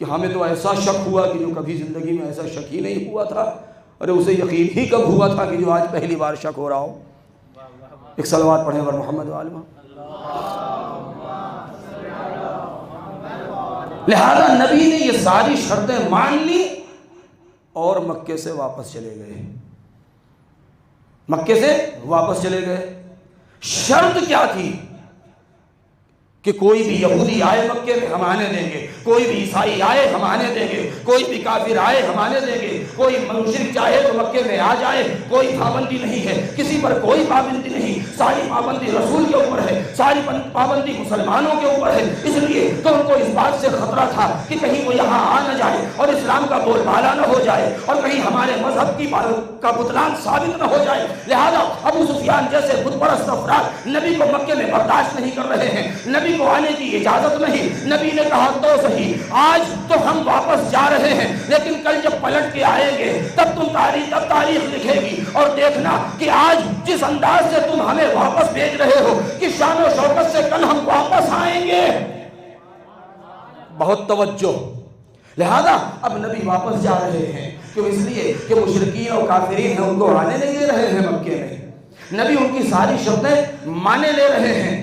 کہ ہمیں تو ایسا شک ہوا کہ جو کبھی زندگی میں ایسا شک ہی نہیں ہوا تھا۔ ارے اسے یقین ہی کب ہوا تھا کہ جو آج پہلی بار شک ہو رہا ہو۔ ایک صلوات پڑھیں ور محمد وعلہ۔ لہذا نبی نے یہ ساری شرطیں مان لی اور مکے سے واپس چلے گئے، مکے سے واپس چلے گئے۔ شرط کیا تھی کہ کوئی بھی یہودی آئے مکے میں ہم آنے دیں گے، کوئی بھی عیسائی آئے ہم آنے دیں گے، کوئی بھی کافر آئے ہم آنے دیں گے، کوئی مشرک چاہے تو مکے میں آ جائے، کوئی پابندی نہیں ہے، کسی پر کوئی پابندی نہیں، ساری پابندی رسول کے اوپر ہے، ساری پابندی مسلمانوں کے اوپر ہے۔ اس لیے تو ان کو اس بات سے خطرہ تھا کہ کہیں وہ یہاں آ نہ جائے اور اسلام کا بول بالا نہ ہو جائے اور کہیں ہمارے مذہب کا بطلان ثابت نہ ہو جائے۔ لہذا ابو سفیان جیسے بت پرست افراد نبی کو مکے میں برداشت نہیں کر رہے ہیں، نبی کو آنے کی اجازت نہیں۔ نبی نے کہا تو صحیح، آج تو ہم واپس جا رہے ہیں، لیکن کل جب پلٹ کے آئیں گے تب تاریخ لکھے گی اور دیکھنا کہ آج جس انداز سے تم ہمیں واپس بھیج رہے ہو کہ شان و شوکت سے کل ہم واپس آئیں گے۔ بہت توجہ۔ لہذا اب نبی واپس جا رہے ہیں، کیوں؟ اس لیے کہ مشرکین اور کافرین ہیں ان کو آنے نہیں دے رہے ہیں مکے میں، نبی ان کی ساری شرطیں مانے لے رہے ہیں،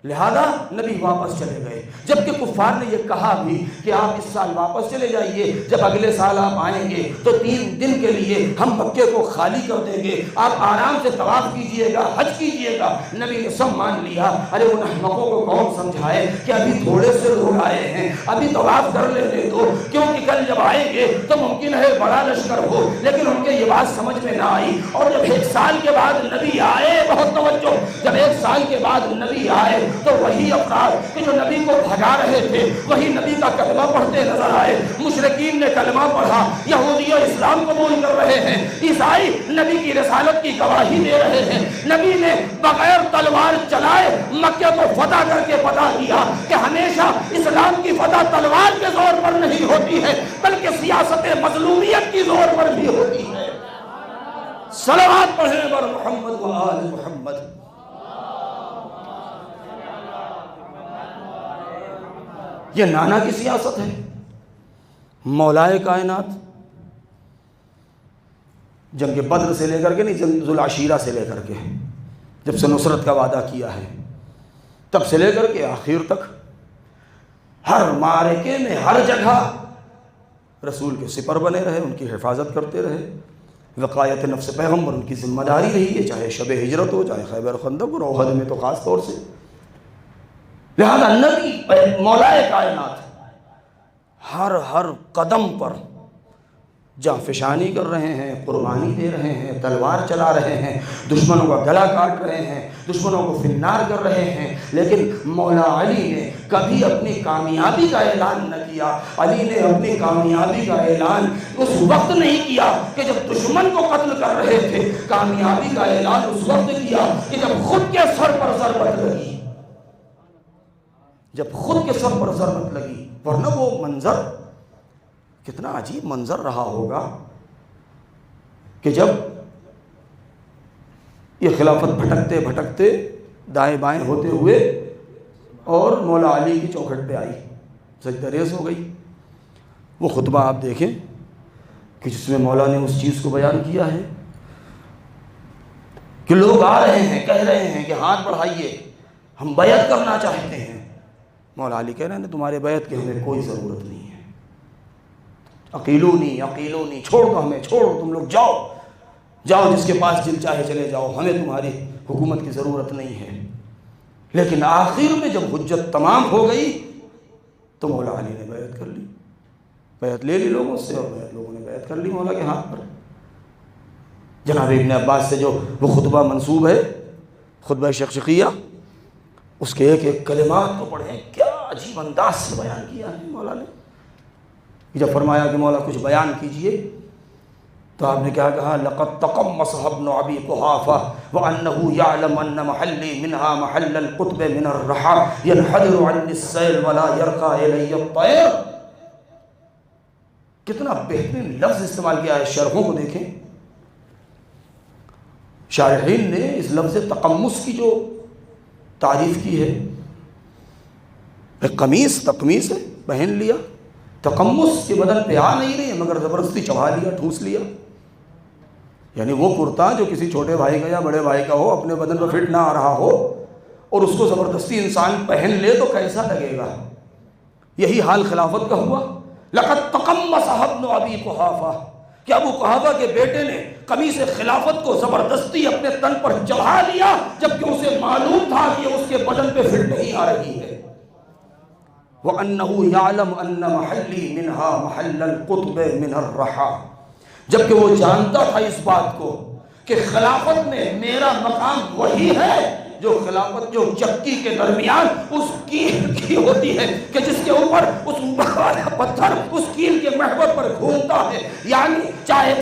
لہذا نبی واپس چلے گئے۔ جبکہ کفار نے یہ کہا بھی کہ آپ اس سال واپس چلے جائیے، جب اگلے سال آپ آئیں گے تو 3 دن کے لیے ہم مکے کو خالی کر دیں گے، آپ آرام سے طواف کیجئے گا، حج کیجئے گا۔ نبی نے سب مان لیا۔ ارے ان احمقوں کو کون سمجھائے کہ ابھی تھوڑے سے لوگ آئے ہیں، ابھی طواف کر لینے دو، کیونکہ کل جب آئیں گے تو ممکن ہے بڑا لشکر ہو۔ لیکن ان کے یہ بات سمجھ میں نہ آئی، اور جب 1 سال کے بعد نبی آئے، بہت توجہ، جب 1 سال کے بعد نبی آئے تو وہی افراد کہ جو نبی کو بھگا رہے تھے وہی نبی کا کلمہ پڑھتے نظر آئے۔ مشرکین نے کلمہ پڑھا، یہودی اسلام قبول کر رہے ہیں، عیسائی نبی کی رسالت کی گواہی دے رہے ہیں۔ نبی نے بغیر تلوار چلائے مکہ کو فتح کر کے بتا دیا کہ ہمیشہ اسلام کی فتح تلوار کے زور پر نہیں ہوتی ہے بلکہ سیاست مظلومیت کی زور پر بھی ہوتی ہے۔ صلوات پڑھیں بر محمد و آل محمد۔ یہ نانا کی سیاست ہے۔ مولائے کائنات جنگ بدر سے لے کر کے نہیں، جنگ ذوالعشیرہ سے لے کر کے، جب سے نصرت کا وعدہ کیا ہے تب سے لے کر کے آخر تک ہر معرکے میں ہر جگہ رسول کے سپر بنے رہے، ان کی حفاظت کرتے رہے۔ وقایت نفس پیغمبر ان کی ذمہ داری رہی ہے، چاہے شب ہجرت ہو، چاہے خیبر خندق اور احد میں تو خاص طور سے۔ لہذا نبی مولائے کائنات ہر قدم پر جاں فشانی کر رہے ہیں، قربانی دے رہے ہیں، تلوار چلا رہے ہیں، دشمنوں کا گلا کاٹ رہے ہیں، دشمنوں کو فنار کر رہے ہیں، لیکن مولا علی نے کبھی اپنی کامیابی کا اعلان نہ کیا۔ علی نے اپنی کامیابی کا اعلان اس وقت نہیں کیا کہ جب دشمن کو قتل کر رہے تھے، کامیابی کا اعلان اس وقت کیا کہ جب خود کے سر پر ضربت لگی، جب خود کے سر پر ضربت لگی۔ ورنہ وہ منظر کتنا عجیب منظر رہا ہوگا کہ جب یہ خلافت بھٹکتے بھٹکتے دائیں بائیں ہوتے ہوئے اور مولا علی کی چوکھٹ پہ آئی، سجدہ ریز ہو گئی۔ وہ خطبہ آپ دیکھیں کہ جس میں مولا نے اس چیز کو بیان کیا ہے کہ لوگ آ رہے ہیں، کہہ رہے ہیں کہ ہاتھ بڑھائیے، ہم بیعت کرنا چاہتے ہیں۔ مولا علی کہہ رہے ہیں تمہارے بیعت کی ہمیں کوئی ضرورت نہیں ہے، عقیلونی، چھوڑ دو ہمیں، چھوڑو، تم لوگ جاؤ جس کے پاس دل چاہے چلے جاؤ، ہمیں تمہاری حکومت کی ضرورت نہیں ہے۔ لیکن آخر میں جب حجت تمام ہو گئی تو مولا علی نے بیعت کر لی، بیعت لے لی لوگوں سے، اور لوگوں نے بیعت کر لی مولا کے ہاتھ پر۔ جناب ابن عباس سے جو وہ خطبہ منسوب ہے، خطبہ شقشقیہ، اس کے ایک ایک کلمات کو پڑھیں، کیا عجیب انداز سے بیان کیا ہے مولا نے۔ جب فرمایا کہ مولا کچھ بیان کیجئے تو آپ نے کیا کہا؟ لقد تقمص ابن ابی قحافہ وانه يعلم ان محلی منها محل القطب من الرحى ينحدر عني السيل ولا يرقى الي الطير۔ کتنا بہترین لفظ استعمال کیا ہے، شرحوں کو دیکھیں، شارحین نے اس لفظ تقمص کی جو تعریف کی ہے، ایک قمیص تقمیص ہے، پہن لیا، تقمص کے بدن پہ آ نہیں رہی ہے مگر زبردستی چبھا لیا، ٹھوس لیا۔ یعنی وہ کرتا جو کسی چھوٹے بھائی کا یا بڑے بھائی کا ہو، اپنے بدن پہ فٹ نہ آ رہا ہو اور اس کو زبردستی انسان پہن لے تو کیسا لگے گا۔ یہی حال خلافت کا ہوا۔ لقد تقمص ابن ابی قحافہ، کہ ابو قحافہ کے بیٹے نے قمیص خلافت کو زبردستی اپنے تن پر چڑھا لیا جبکہ اسے معلوم تھا کہ اس کے بدن پہ فٹ نہیں آ رہی ہے. وَأَنَّهُ يَعْلَمُ أَنَّ مَحَلِّي مِنْهَا مَحَلَّ الْقُطْبِ مِنْ الرَّحَى، جبکہ وہ جانتا تھا اس بات کو کہ خلافت میں میرا مقام وہی ہے جو خلافت جو چکی کے درمیان اس کیل کی ہوتی ہے کہ جس کے اوپر اس والا پتھر اس کیل کے محور پر گھومتا ہے. یعنی چاہے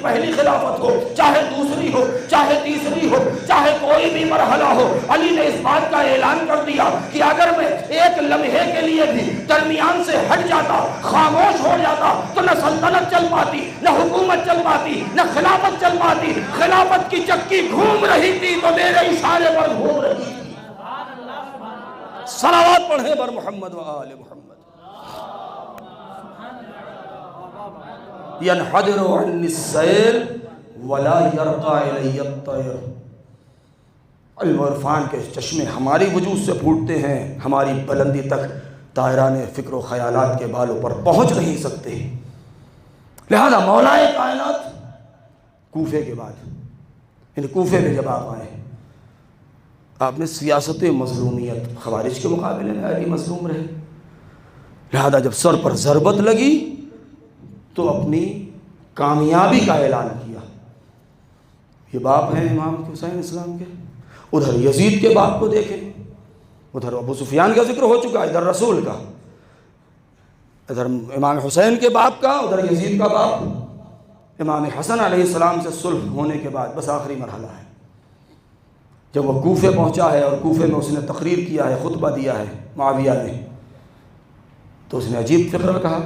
پہلی خلافت ہو، چاہے دوسری ہو، چاہے تیسری ہو، چاہے کوئی بھی مرحلہ ہو، علی نے اس بات کا اعلان کر دیا کہ اگر میں ایک لمحے کے لیے بھی درمیان سے ہٹ جاتا، خاموش ہو جاتا، تو نہ سلطنت چل پاتی، نہ حکومت چل پاتی، نہ خلافت چل پاتی. خلافت کی چکی گھوم رہی تھی تو میرے اشارے پر گھوم رہی تھی. صلوات پڑھیں بر محمد و آل محمد. ينحدر عني السيل ولا يرقى إلي الطير. علم و عرفان کے چشمے ہماری وجود سے پھوٹتے ہیں، ہماری بلندی تک طائران فکر و خیالات کے بالوں پر پہنچ نہیں سکتے. لہذا مولائے کائنات کوفے کے بعد، یعنی کوفے میں جب آپ آئے، آپ نے سیاست مظلومیت خوارج کے مقابلے میں علی مظلوم رہے. لہذا جب سر پر ضربت لگی تو اپنی کامیابی کا اعلان کیا. یہ باپ ہیں امام حسین اسلام کے. ادھر یزید کے باپ کو دیکھیں، ادھر ابو سفیان کا ذکر ہو چکا، ادھر رسول کا، ادھر امام حسین کے باپ کا، ادھر یزید کا باپ. امام حسن علیہ السلام سے صلح ہونے کے بعد بس آخری مرحلہ ہے. جب وہ کوفے پہنچا ہے اور کوفے میں اس نے تقریر کیا ہے، خطبہ دیا ہے معاویہ نے، تو اس نے عجیب فقرہ کہا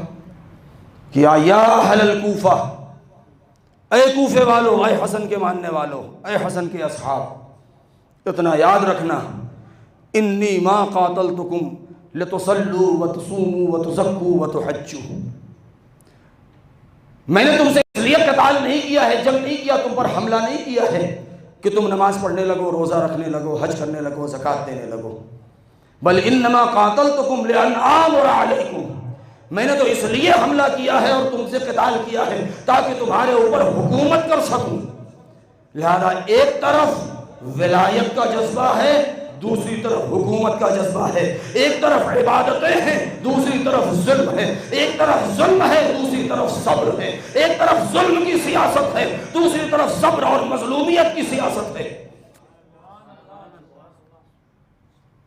کہ یا اہل الکوفہ، اے کوفے والو، اے حسن کے ماننے والو، اے حسن کے اصحاب، اتنا یاد رکھنا، انی ما قاتلتکم لتصلوا وتصوموا وتزکوا وتحجوا. میں نے تم سے اس لیے قتال نہیں کیا ہے، جنگ نہیں کیا، تم پر حملہ نہیں کیا ہے کہ تم نماز پڑھنے لگو، روزہ رکھنے لگو، حج کرنے لگو، زکوٰۃ دینے لگو. بل انما قاتلتکم لان آمر علیکم، میں نے تو اس لیے حملہ کیا ہے اور تم سے قتال کیا ہے تاکہ تمہارے اوپر حکومت کر سکوں. لہذا ایک طرف ولایت کا جذبہ ہے، دوسری طرف حکومت کا جذبہ ہے. ایک طرف عبادتیں ہیں، دوسری طرف ظلم ہے. ایک طرف ظلم ہے، دوسری طرف صبر ہے. ایک طرف ظلم کی سیاست ہے، دوسری طرف صبر اور مظلومیت کی سیاست ہے.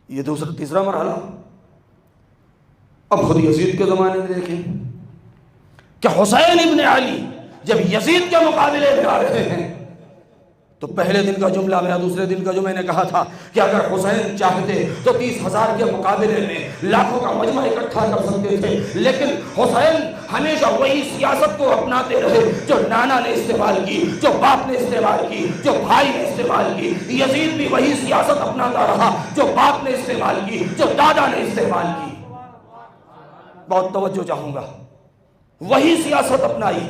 یہ تیسرا مرحلہ. اب خود یزید کے زمانے میں دیکھیں کہ حسین ابن علی جب یزید کے مقابلے میں آ رہے ہیں تو پہلے دن کا جملہ میرا، دوسرے دن کا جو میں نے کہا تھا کہ اگر حسین چاہتے تو 30,000 کے مقابلے میں لاکھوں کا مجمع اکٹھا کر سکتے تھے، لیکن حسین ہمیشہ وہی سیاست کو اپناتے رہے جو نانا نے استعمال کی، جو باپ نے استعمال کی، جو بھائی نے استعمال کی. یزید بھی وہی سیاست اپناتا رہا جو باپ نے استعمال کی، جو دادا نے استعمال کی. بہت توجہ چاہوں گا، وہی سیاست اپنائی.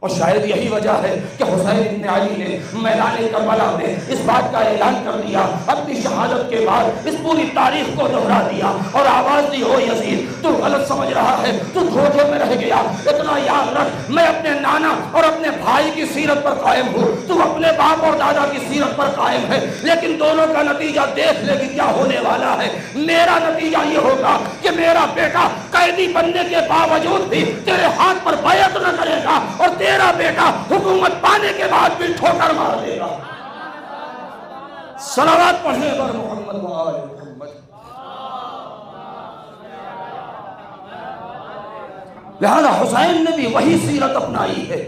اور شاید یہی وجہ ہے کہ حسین ابن علی نے میدان کربلا میں اس بات کا اعلان کر دیا، اپنی شہادت کے بعد اس پوری تاریخ کو دہرا دیا اور آواز دی، ہو یزید تو غلط سمجھ رہا ہے، تو دھوکے میں رہ گیا. اتنا یاد رکھ، میں اپنے نانا اور اپنے بھائی کی سیرت پر قائم ہوں، تو اپنے باپ اور دادا کی سیرت پر قائم ہے، لیکن دونوں کا نتیجہ دیکھ لے کہ کیا ہونے والا ہے. میرا نتیجہ یہ ہوگا کہ میرا بیٹا قیدی بننے کے باوجود بھی تیرے ہاتھ پر بیعت نہ کرے گا، اور تیرا بیٹا حکومت پانے کے بعد بھی ٹھوکر مار دے گا. صلوات پڑھیں پر محمد و آل محمد. لہذا حسین نے بھی وہی سیرت اپنائی ہے.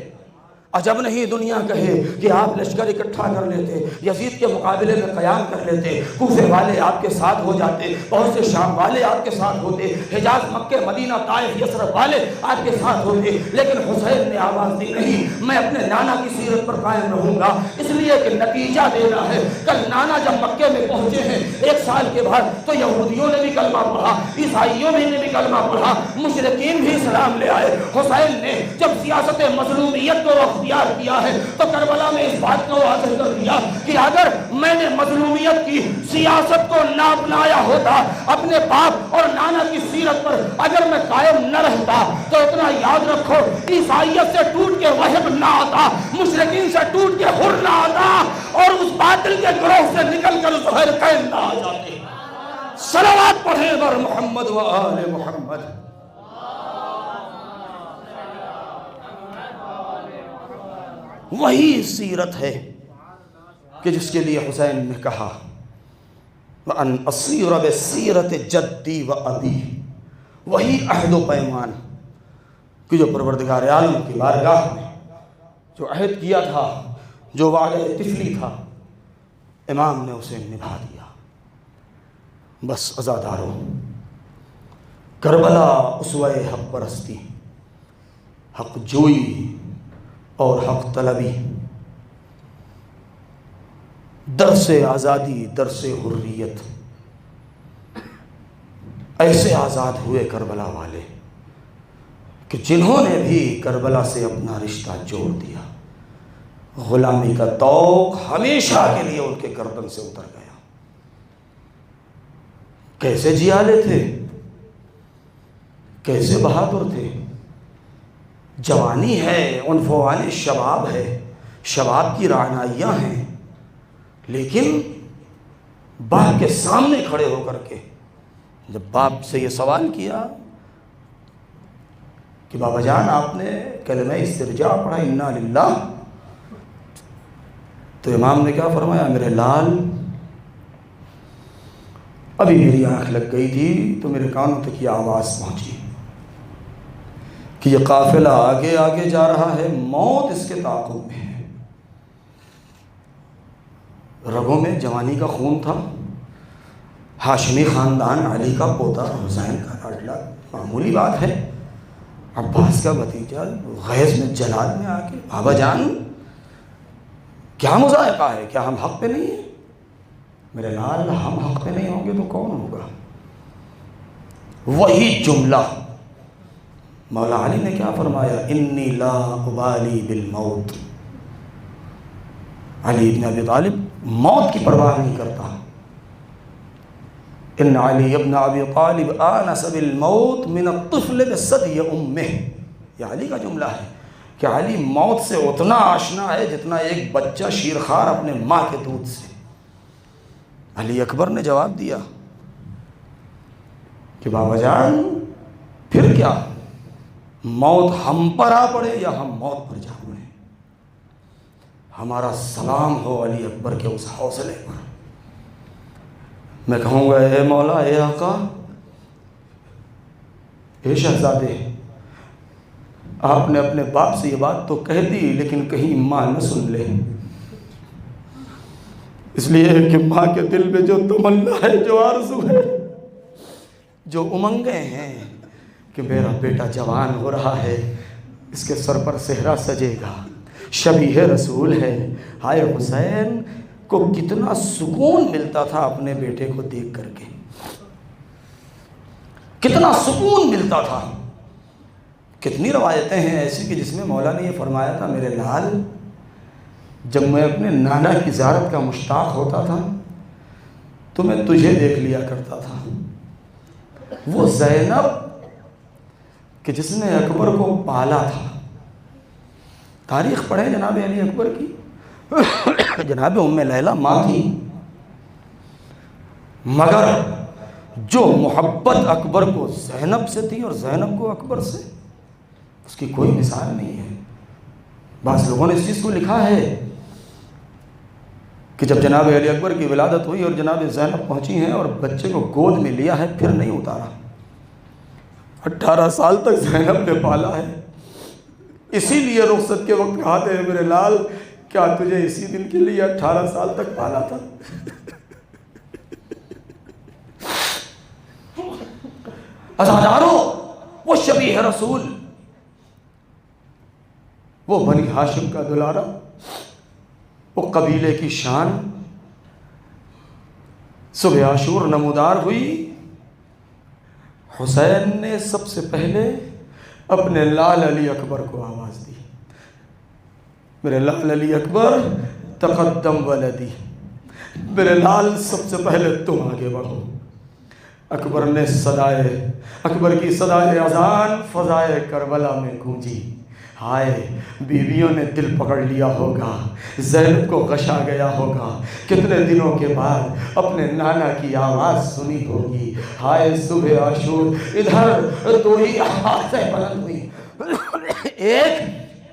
عجب نہیں دنیا کہے کہ آپ لشکر اکٹھا کر لیتے، یزید کے مقابلے میں قیام کر لیتے، کوفے والے آپ کے ساتھ ہو جاتے، بہت سے شام والے آپ کے ساتھ ہوتے، حجاز، مکہ، مدینہ، طائف، یثرب والے آپ کے ساتھ ہوتے. لیکن حسین نے آواز دی، نہیں، میں اپنے نانا کی سیرت پر قائم رہوں گا، اس لیے کہ نتیجہ دینا ہے. کل نانا جب مکے میں پہنچے ہیں 1 سال کے بعد، تو یہودیوں نے بھی کلمہ پڑھا، عیسائیوں نے بھی کلمہ پڑھا، مشرکین بھی اسلام لے آئے. حسین نے جب سیاست مظلومیت کو اختیار کیا ہے تو کربلا میں اس بات کو واضح کر دیا کہ اگر میں نے مظلومیت کی سیاست کو نہ اپنایا ہوتا، اپنے باپ اور نانا کی سیرت پر اگر میں قائم نہ رہتا، تو اتنا یاد رکھو عیسائیت سے ٹوٹ کے وہب نہ آتا، مشرکین سے ٹوٹ کے حر نہ آتا، اور اس باطل کے گروہ سے نکل کر ظہر قائم نہ آ جاتے۔ صلوات پڑھیں بر محمد و آل محمد۔ وہی سیرت ہے کہ جس کے لیے حسین نے کہا وَأَنْ أَصِيرَ بِسِيرَةِ جَدِّي وَأَبِي، وہی عہد و پیمان کہ جو پروردگار عالم کی بارگاہ میں جو عہد کیا تھا، جو وعدہ طفلی تھا، امام نے اسے نبھا دیا۔ بس عزاداروں، کربلا اسوہ حق پرستی، حق جوئی اور حق طلبی، درس آزادی، درس حریت، ایسے آزاد ہوئے کربلا والے کہ جنہوں نے بھی کربلا سے اپنا رشتہ جوڑ دیا، غلامی کا طوق ہمیشہ کے لیے ان کے گردن سے اتر گیا۔ کیسے جیالے تھے، کیسے بہادر تھے۔ جوانی ہے، عنفوان شباب ہے، شباب کی رعنائیاں ہیں، لیکن باپ کے سامنے کھڑے ہو کر کے جب باپ سے یہ سوال کیا کہ بابا جان آپ نے کلمہ استرجاع پڑھا انا للہ، تو امام نے کیا فرمایا؟ میرے لال، ابھی میری آنکھ لگ گئی تھی تو میرے کانوں تک یہ آواز پہنچی کہ یہ قافلہ آگے آگے جا رہا ہے، موت اس کے تعاقب میں ہے۔ رگوں میں جوانی کا خون تھا، ہاشمی خاندان، علی کا پوتا، حسین کا لاڈلا، معمولی بات ہے، عباس کا بھتیجا، غیظ میں جلال میں آ کے بابا جان کیا مذائقہ ہے، کیا ہم حق پہ نہیں ہیں؟ میرے لال، ہم حق پہ نہیں ہوں گے تو کون ہوگا؟ وہی جملہ مولا علی نے کیا فرمایا؟ انی لا ابالی بالموت۔ علی ابن ابی طالب موت کی پرواہ نہیں کرتا۔ ان علی ابن ابی طالب آنس بالموت من الطفل بثدی امہ، یہ علی کا جملہ ہے کہ علی موت سے اتنا آشنا ہے جتنا ایک بچہ شیرخوار اپنے ماں کے دودھ سے۔ علی اکبر نے جواب دیا کہ بابا جان پھر کیا، موت ہم پر آ پڑے یا ہم موت پر جا پڑے، ہمارا سلام ہو علی اکبر کے اس حوصلے پر۔ میں کہوں گا اے مولا، اے آقا، اے شہزادے، آپ نے اپنے باپ سے یہ بات تو کہہ دی لیکن کہیں ماں نہ سن لے، اس لیے کہ ماں کے دل میں جو تمنا ہے، جو آرزو ہے، جو امنگیں ہیں کہ میرا بیٹا جوان ہو رہا ہے، اس کے سر پر صحرا سجے گا، شبیہ رسول ہے۔ ہائے حسین کو کتنا سکون ملتا تھا اپنے بیٹے کو دیکھ کر کے، کتنا سکون ملتا تھا۔ کتنی روایتیں ہیں ایسی کہ جس میں مولا نے یہ فرمایا تھا میرے لال، جب میں اپنے نانا کی زیارت کا مشتاق ہوتا تھا تو میں تجھے دیکھ لیا کرتا تھا۔ وہ زینب کہ جس نے اکبر کو پالا تھا، تاریخ پڑھیں جناب علی اکبر کی، جناب ام لیلہ ماں تھی، مگر جو محبت اکبر کو زینب سے تھی اور زینب کو اکبر سے، اس کی کوئی مثال نہیں ہے۔ بعض لوگوں نے اس چیز کو لکھا ہے کہ جب جناب علی اکبر کی ولادت ہوئی اور جناب زینب پہنچی ہیں اور بچے کو گود میں لیا ہے، پھر نہیں اتارا، 18 سال تک زینب نے پالا ہے۔ اسی لیے رخصت کے وقت کہتے ہیں میرے لال، کیا تجھے اسی دن کے لیے 18 سال تک پالا تھا؟ عزاداروں، وہ شبیہ رسول، وہ بنی ہاشم کا دلارا، وہ قبیلے کی شان، صبح عاشور نمودار ہوئی۔ حسین نے سب سے پہلے اپنے لال علی اکبر کو آواز دی، میرے لال علی اکبر تقدم ولدی، میرے لال سب سے پہلے تم آگے بڑھو۔ اکبر نے اکبر کی صدائے اذان فضائے کربلا میں گونجی۔ ہائے، بیویوں نے دل پکڑ لیا ہوگا، زینب کو غشا گیا ہوگا، کتنے دنوں کے بعد اپنے نانا کی آواز سنی ہوگی۔ ہائے صبح عاشور، ادھر دو ہی آوازیں بلند ہوئی، ایک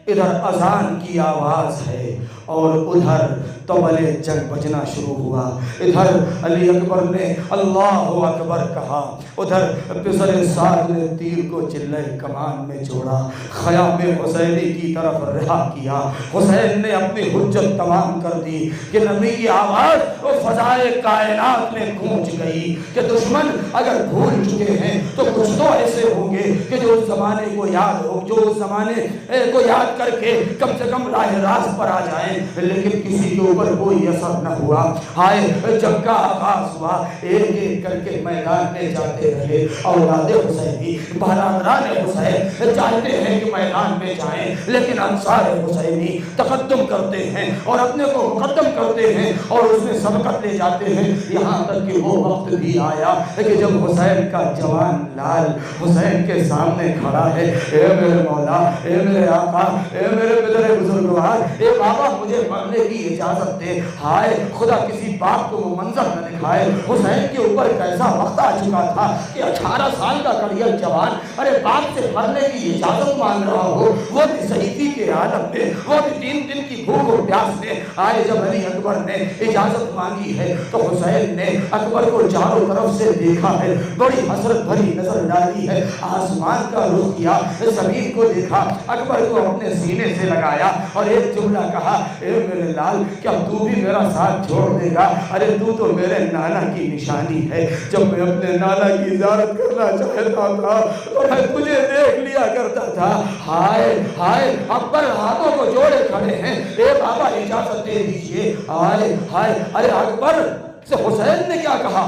ادھر اذان کی آواز ہے اور ادھر طبل جنگ بجنا شروع ہوا۔ ادھر علی اکبر نے اللہ اکبر کہا، ادھر پسر سعد نے تیر کو چلے کمان میں جوڑا، خیام حسینی کی طرف رہا کیا۔ حسین نے اپنی حجت تمام کر دی کہ نبی کی آواز وہ فضائے کائنات میں گونج گئی کہ دشمن اگر بھول چکے ہیں تو کچھ تو ایسے ہوں گے کہ جو اس زمانے کو یاد ہو، جو اس زمانے کو یاد کر کے کم سے کم راہ راست پر آ جائیں، لیکن کسی کے اوپر کوئی اثر نہ ہوا۔ ہائے، جنگ کا آغاز ہوا، ایک ایک کر کے میدان میں جاتے رہے اولاد حسینی، برادران حسین چاہتے ہیں کہ میدان میں جائیں، لیکن انصار حسینی تقدم کرتے ہیں اور اپنے کو مقدم کرتے ہیں اور اس میں سبقت لے جاتے ہیں۔ یہاں تک کہ وہ وقت بھی آیا کہ جب حسین کا جوان لال حسین کے سامنے کھڑا ہے، اے میرے مولا، اے میرے آقا، اے میرے پدر بزرگوار، اے بابا مجھے مرنے کی اجازت دے۔ ہائے، خدا کسی باپ کو وہ منظر نہ دکھائے، حسین کے اوپر کیسا وقت آ چکا تھا کہ 18 سال کا کڑیل جوان ارے باپ سے مرنے کی اجازت مانگ رہا ہو، وہ بھی صحیفی کے عالم میں، وہ بھی 3 دن کی بھوک اور پیاس میں۔ آئے جب علی اکبر نے اجازت مانگی ہے تو حسین نے اکبر کو چاروں طرف سے دیکھا ہے، بڑی حسرت بھری نظر ڈالی ہے، آسمان کا رخ کیا، زمین کو دیکھا، اکبر کو اپنے سینے سے لگایا اور ایک جملہ کہا، اے میرے لال، کیا تو بھی میرا ساتھ چھوڑ دے گا؟ ارے تو میرے نانا کی نشانی ہے، جب میں اپنے نانا کی زیارت کرنا چاہتا تھا تو میں تجھے دیکھ لیا کرتا تھا۔ ہائے ہائے، اکبر ہاتھوں کو جوڑے کھڑے ہیں، اے بابا اجازت دے دیجئے۔ ہائے ہائے، ارے اکبر سے حسین نے کیا کہا؟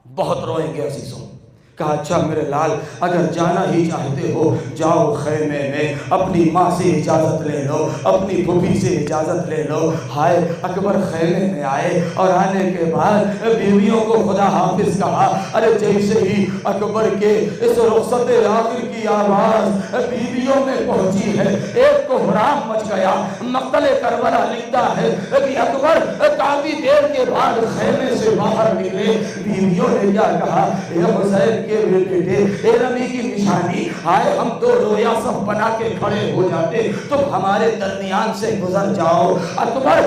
بہت روئیں گے عزیزوں۔ کہا اچھا میرے لال، اگر جانا ہی چاہتے ہو جاؤ خیمے میں، اپنی ماں سے اجازت لے لو، اپنی پھوپھی سے اجازت لے لو۔ ہائے، اکبر خیمے میں آئے اور آنے کے بعد بیویوں کو خدا حافظ کہا۔ ارے جیسے ہی اکبر کے اس رخصت آخر کی آواز بیویوں میں پہنچی ہے، ایک کو حرام مچ گیا۔ مقتل کربلا لکھتا ہے کہ اکبر کافی دیر کے بعد خیمے سے باہر نکلے، بیویوں نے کیا کہا؟ اے حسین کے بیٹے، اے نبی کی نشانی، ہائے ہم تو رویا صف بنا کے کھڑے ہو جاتے، تم ہمارے درمیان سے گزر جاؤ۔ اکبر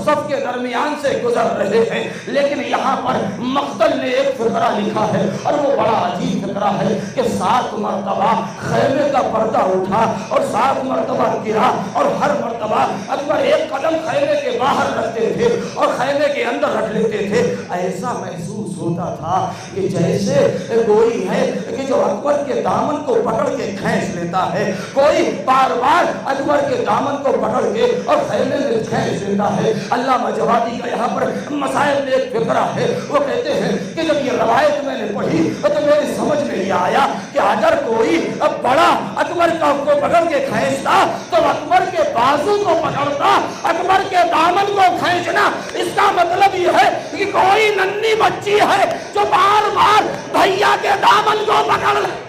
صف کے درمیان سے گزر رہے ہیں، لیکن یہاں پر مقتل نے ایک فقرہ لکھا ہے اور وہ بڑا عجیب فقرہ ہے کہ 7 مرتبہ خیمے کا پردہ اٹھا اور 7 مرتبہ گرا، اور ہر مرتبہ اکبر ایک قدم خیمے کے باہر رکھتے تھے اور خیمے کے اندر رکھ لیتے تھے۔ ایسا محسوس ہوتا تھا کہ جیسے کوئی ہے کہ جو اکبر کے دامن کو پکڑ کے کھینچ لیتا ہے، کوئی بار بار اکبر کے دامن کو پکڑ کے اور خیمے میں کھینچ لیتا ہے۔ علامہ جوادی کا یہاں پر مسائل میں ایک فقرہ ہے، وہ کہتے ہیں کہ جب یہ روایت میں نے پڑھی تو میری سمجھ میں یہ آیا کہ اگر کوئی بڑا اکبر کو پکڑ کے کھینچتا تو اکبر کے بازو کو پکڑتا، اکبر کے دامن کو کھینچنا، اس کا مطلب یہ ہے کہ کوئی ننھی بچی ہے جو بار بار بھیا کے دامن کو پکڑ لے۔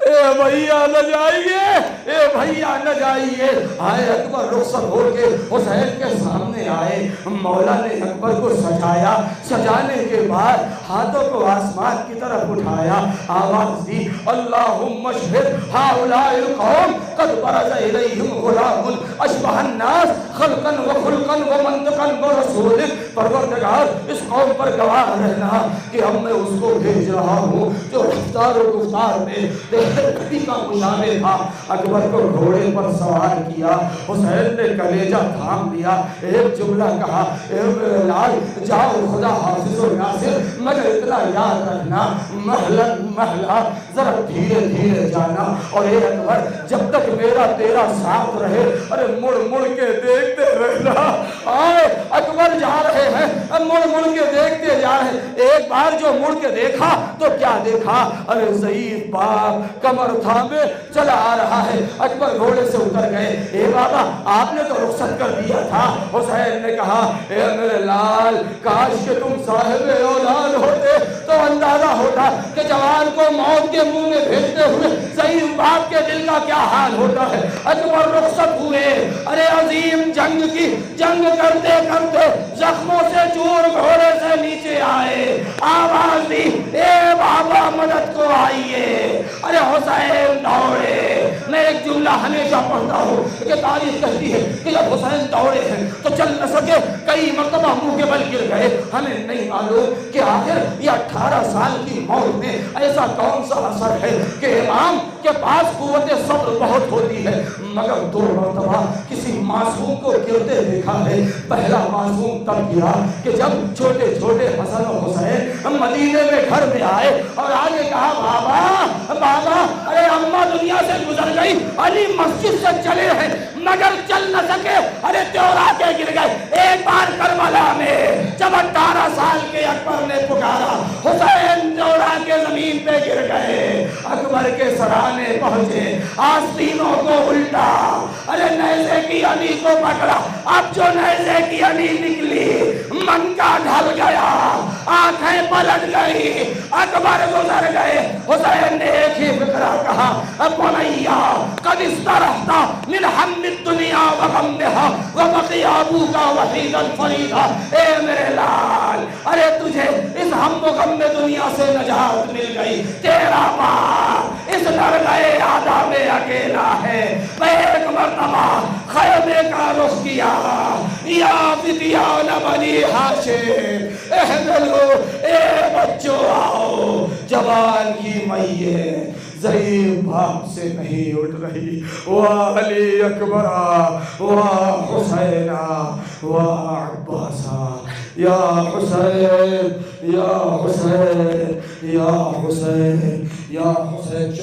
اے بھیا نہ جائیے، اے بھیا نہ جائیے۔ آئے اکبر رخصت ہو کے حسین کے سامنے آئے، مولا نے اکبر کو سجایا، سجانے کے بعد ہاتھوں کو آسمان کی طرف اٹھایا، آواز دی، اللہم اشہد ہؤلاء القوم قد برز الیہم غلام اشبہ الناس خلقا وخلقا ومنطقا ورسولک۔ پروردگار اس قوم پر گواہ رہنا کہ ہم میں اس کو بھیج رہا ہوں جو رفتار و گفتار میں کبھی کا مشابہ تھا۔ اکبر اکبر کو گھوڑے پر سوار کیا، حسین نے کلیجہ تھام لیا، ایک جملہ کہا، اے میرے لال جاؤ خدا حافظ و ناصر، مگر اتنا یاد رکھنا محلن محلہ ذرا دھیرے دھیرے جانا، اور اے اکبر جب تک میرا تیرا ساتھ رہے ارے مڑ مڑ کے دیکھتے رہنا۔ آئے اکبر جا رہے ہیں، مڑ مڑ کے دیکھتے جا رہے ہیں۔ ایک بار جو مڑ کے دیکھا تو کیا دیکھا، ارے ضعیف باپ کمر تھامے چلا آ رہا ہے۔ اکبر گھوڑے سے اتر گئے، اے بابا آپ نے تو رخصت کر دیا تھا۔ حسین نے کہا، اے میرے لال کاش کہ تم صاحب اولاد ہوتے تو اندازہ ہوتا کہ جوان کو موت کے منہ میں بھیجتے ہوئے ضعیف باپ کے دل کا کیا حال ہوتا ہے۔ اکبر رخصت ہوئے، ارے عظیم جنگ کی جنگ کرتے کرتے زخموں سے چور گھوڑے سے نیچے آئے، آواز دی، اے بابا مدد کو آئیے۔ ارے حسین دوڑے۔ میں ایک جملہ ہمیشہ پڑھتا ہوں کہ تاریخ کہتی ہے کہ جب حسین دوڑے ہیں تو چل نہ سکے، کئی مرتبہ منہ کے بل گر گئے۔ ہمیں نہیں معلوم کہ آخر یہ 18 سال کی موت میں ایسا کون سا اثر ہے کہ امام کے پاس قوت صبر بہت ہوتی ہے، مگر 2 مرتبہ کسی معصوم کو گرتے دیکھا ہے۔ پہلا معصوم تب گرا کہ جب چھوٹے چھوٹے حسن و حسین مدینے میں گھر میں آئے اور آگے کہا، بابا بابا ارے اماں دنیا سے گزر گئی، علی مسجد سے چلے ہیں مگر چل نہ سکے، ارے تیورا کے گر گئے۔ ایک بار کربلا میں جب 18 سال کے اکبر نے پکارا، حسین تیورا کے زمین پہ گر گئے۔ اکبر کے سرانے پہنچے، آستینوں کو الٹا، ارے نیزے کی علی کو پکڑا۔ اب جو نیزے کی علی نکلی منکا ڈھل گیا، آنکھیں پلٹ گئی، اکبر گزر گئے۔ حسین نے ایک ہی فکرہ کہا، بنیا قد استرحت من ہم الدنیا وغمها وبقي ابوك وحيدا فريدا۔ اے میرے لال ارے تجھے اس ہم و غم میں دنیا سے نجات مل گئی، تیرا باپ اس لڑگئے آدھا میں اکیلا ہے۔ میں ایک مرتبہ خیمے کا رخ کیا، یا فتیان بنی ہاشم احملوا، اے بچوں آؤ، جوان کی میت ضعیف باپ سے نہیں اٹھ رہی۔ واہ علی اکبرا، واہ حسینا، واہ عباسا، یا حسین یا حسین یا حسین یا حسین۔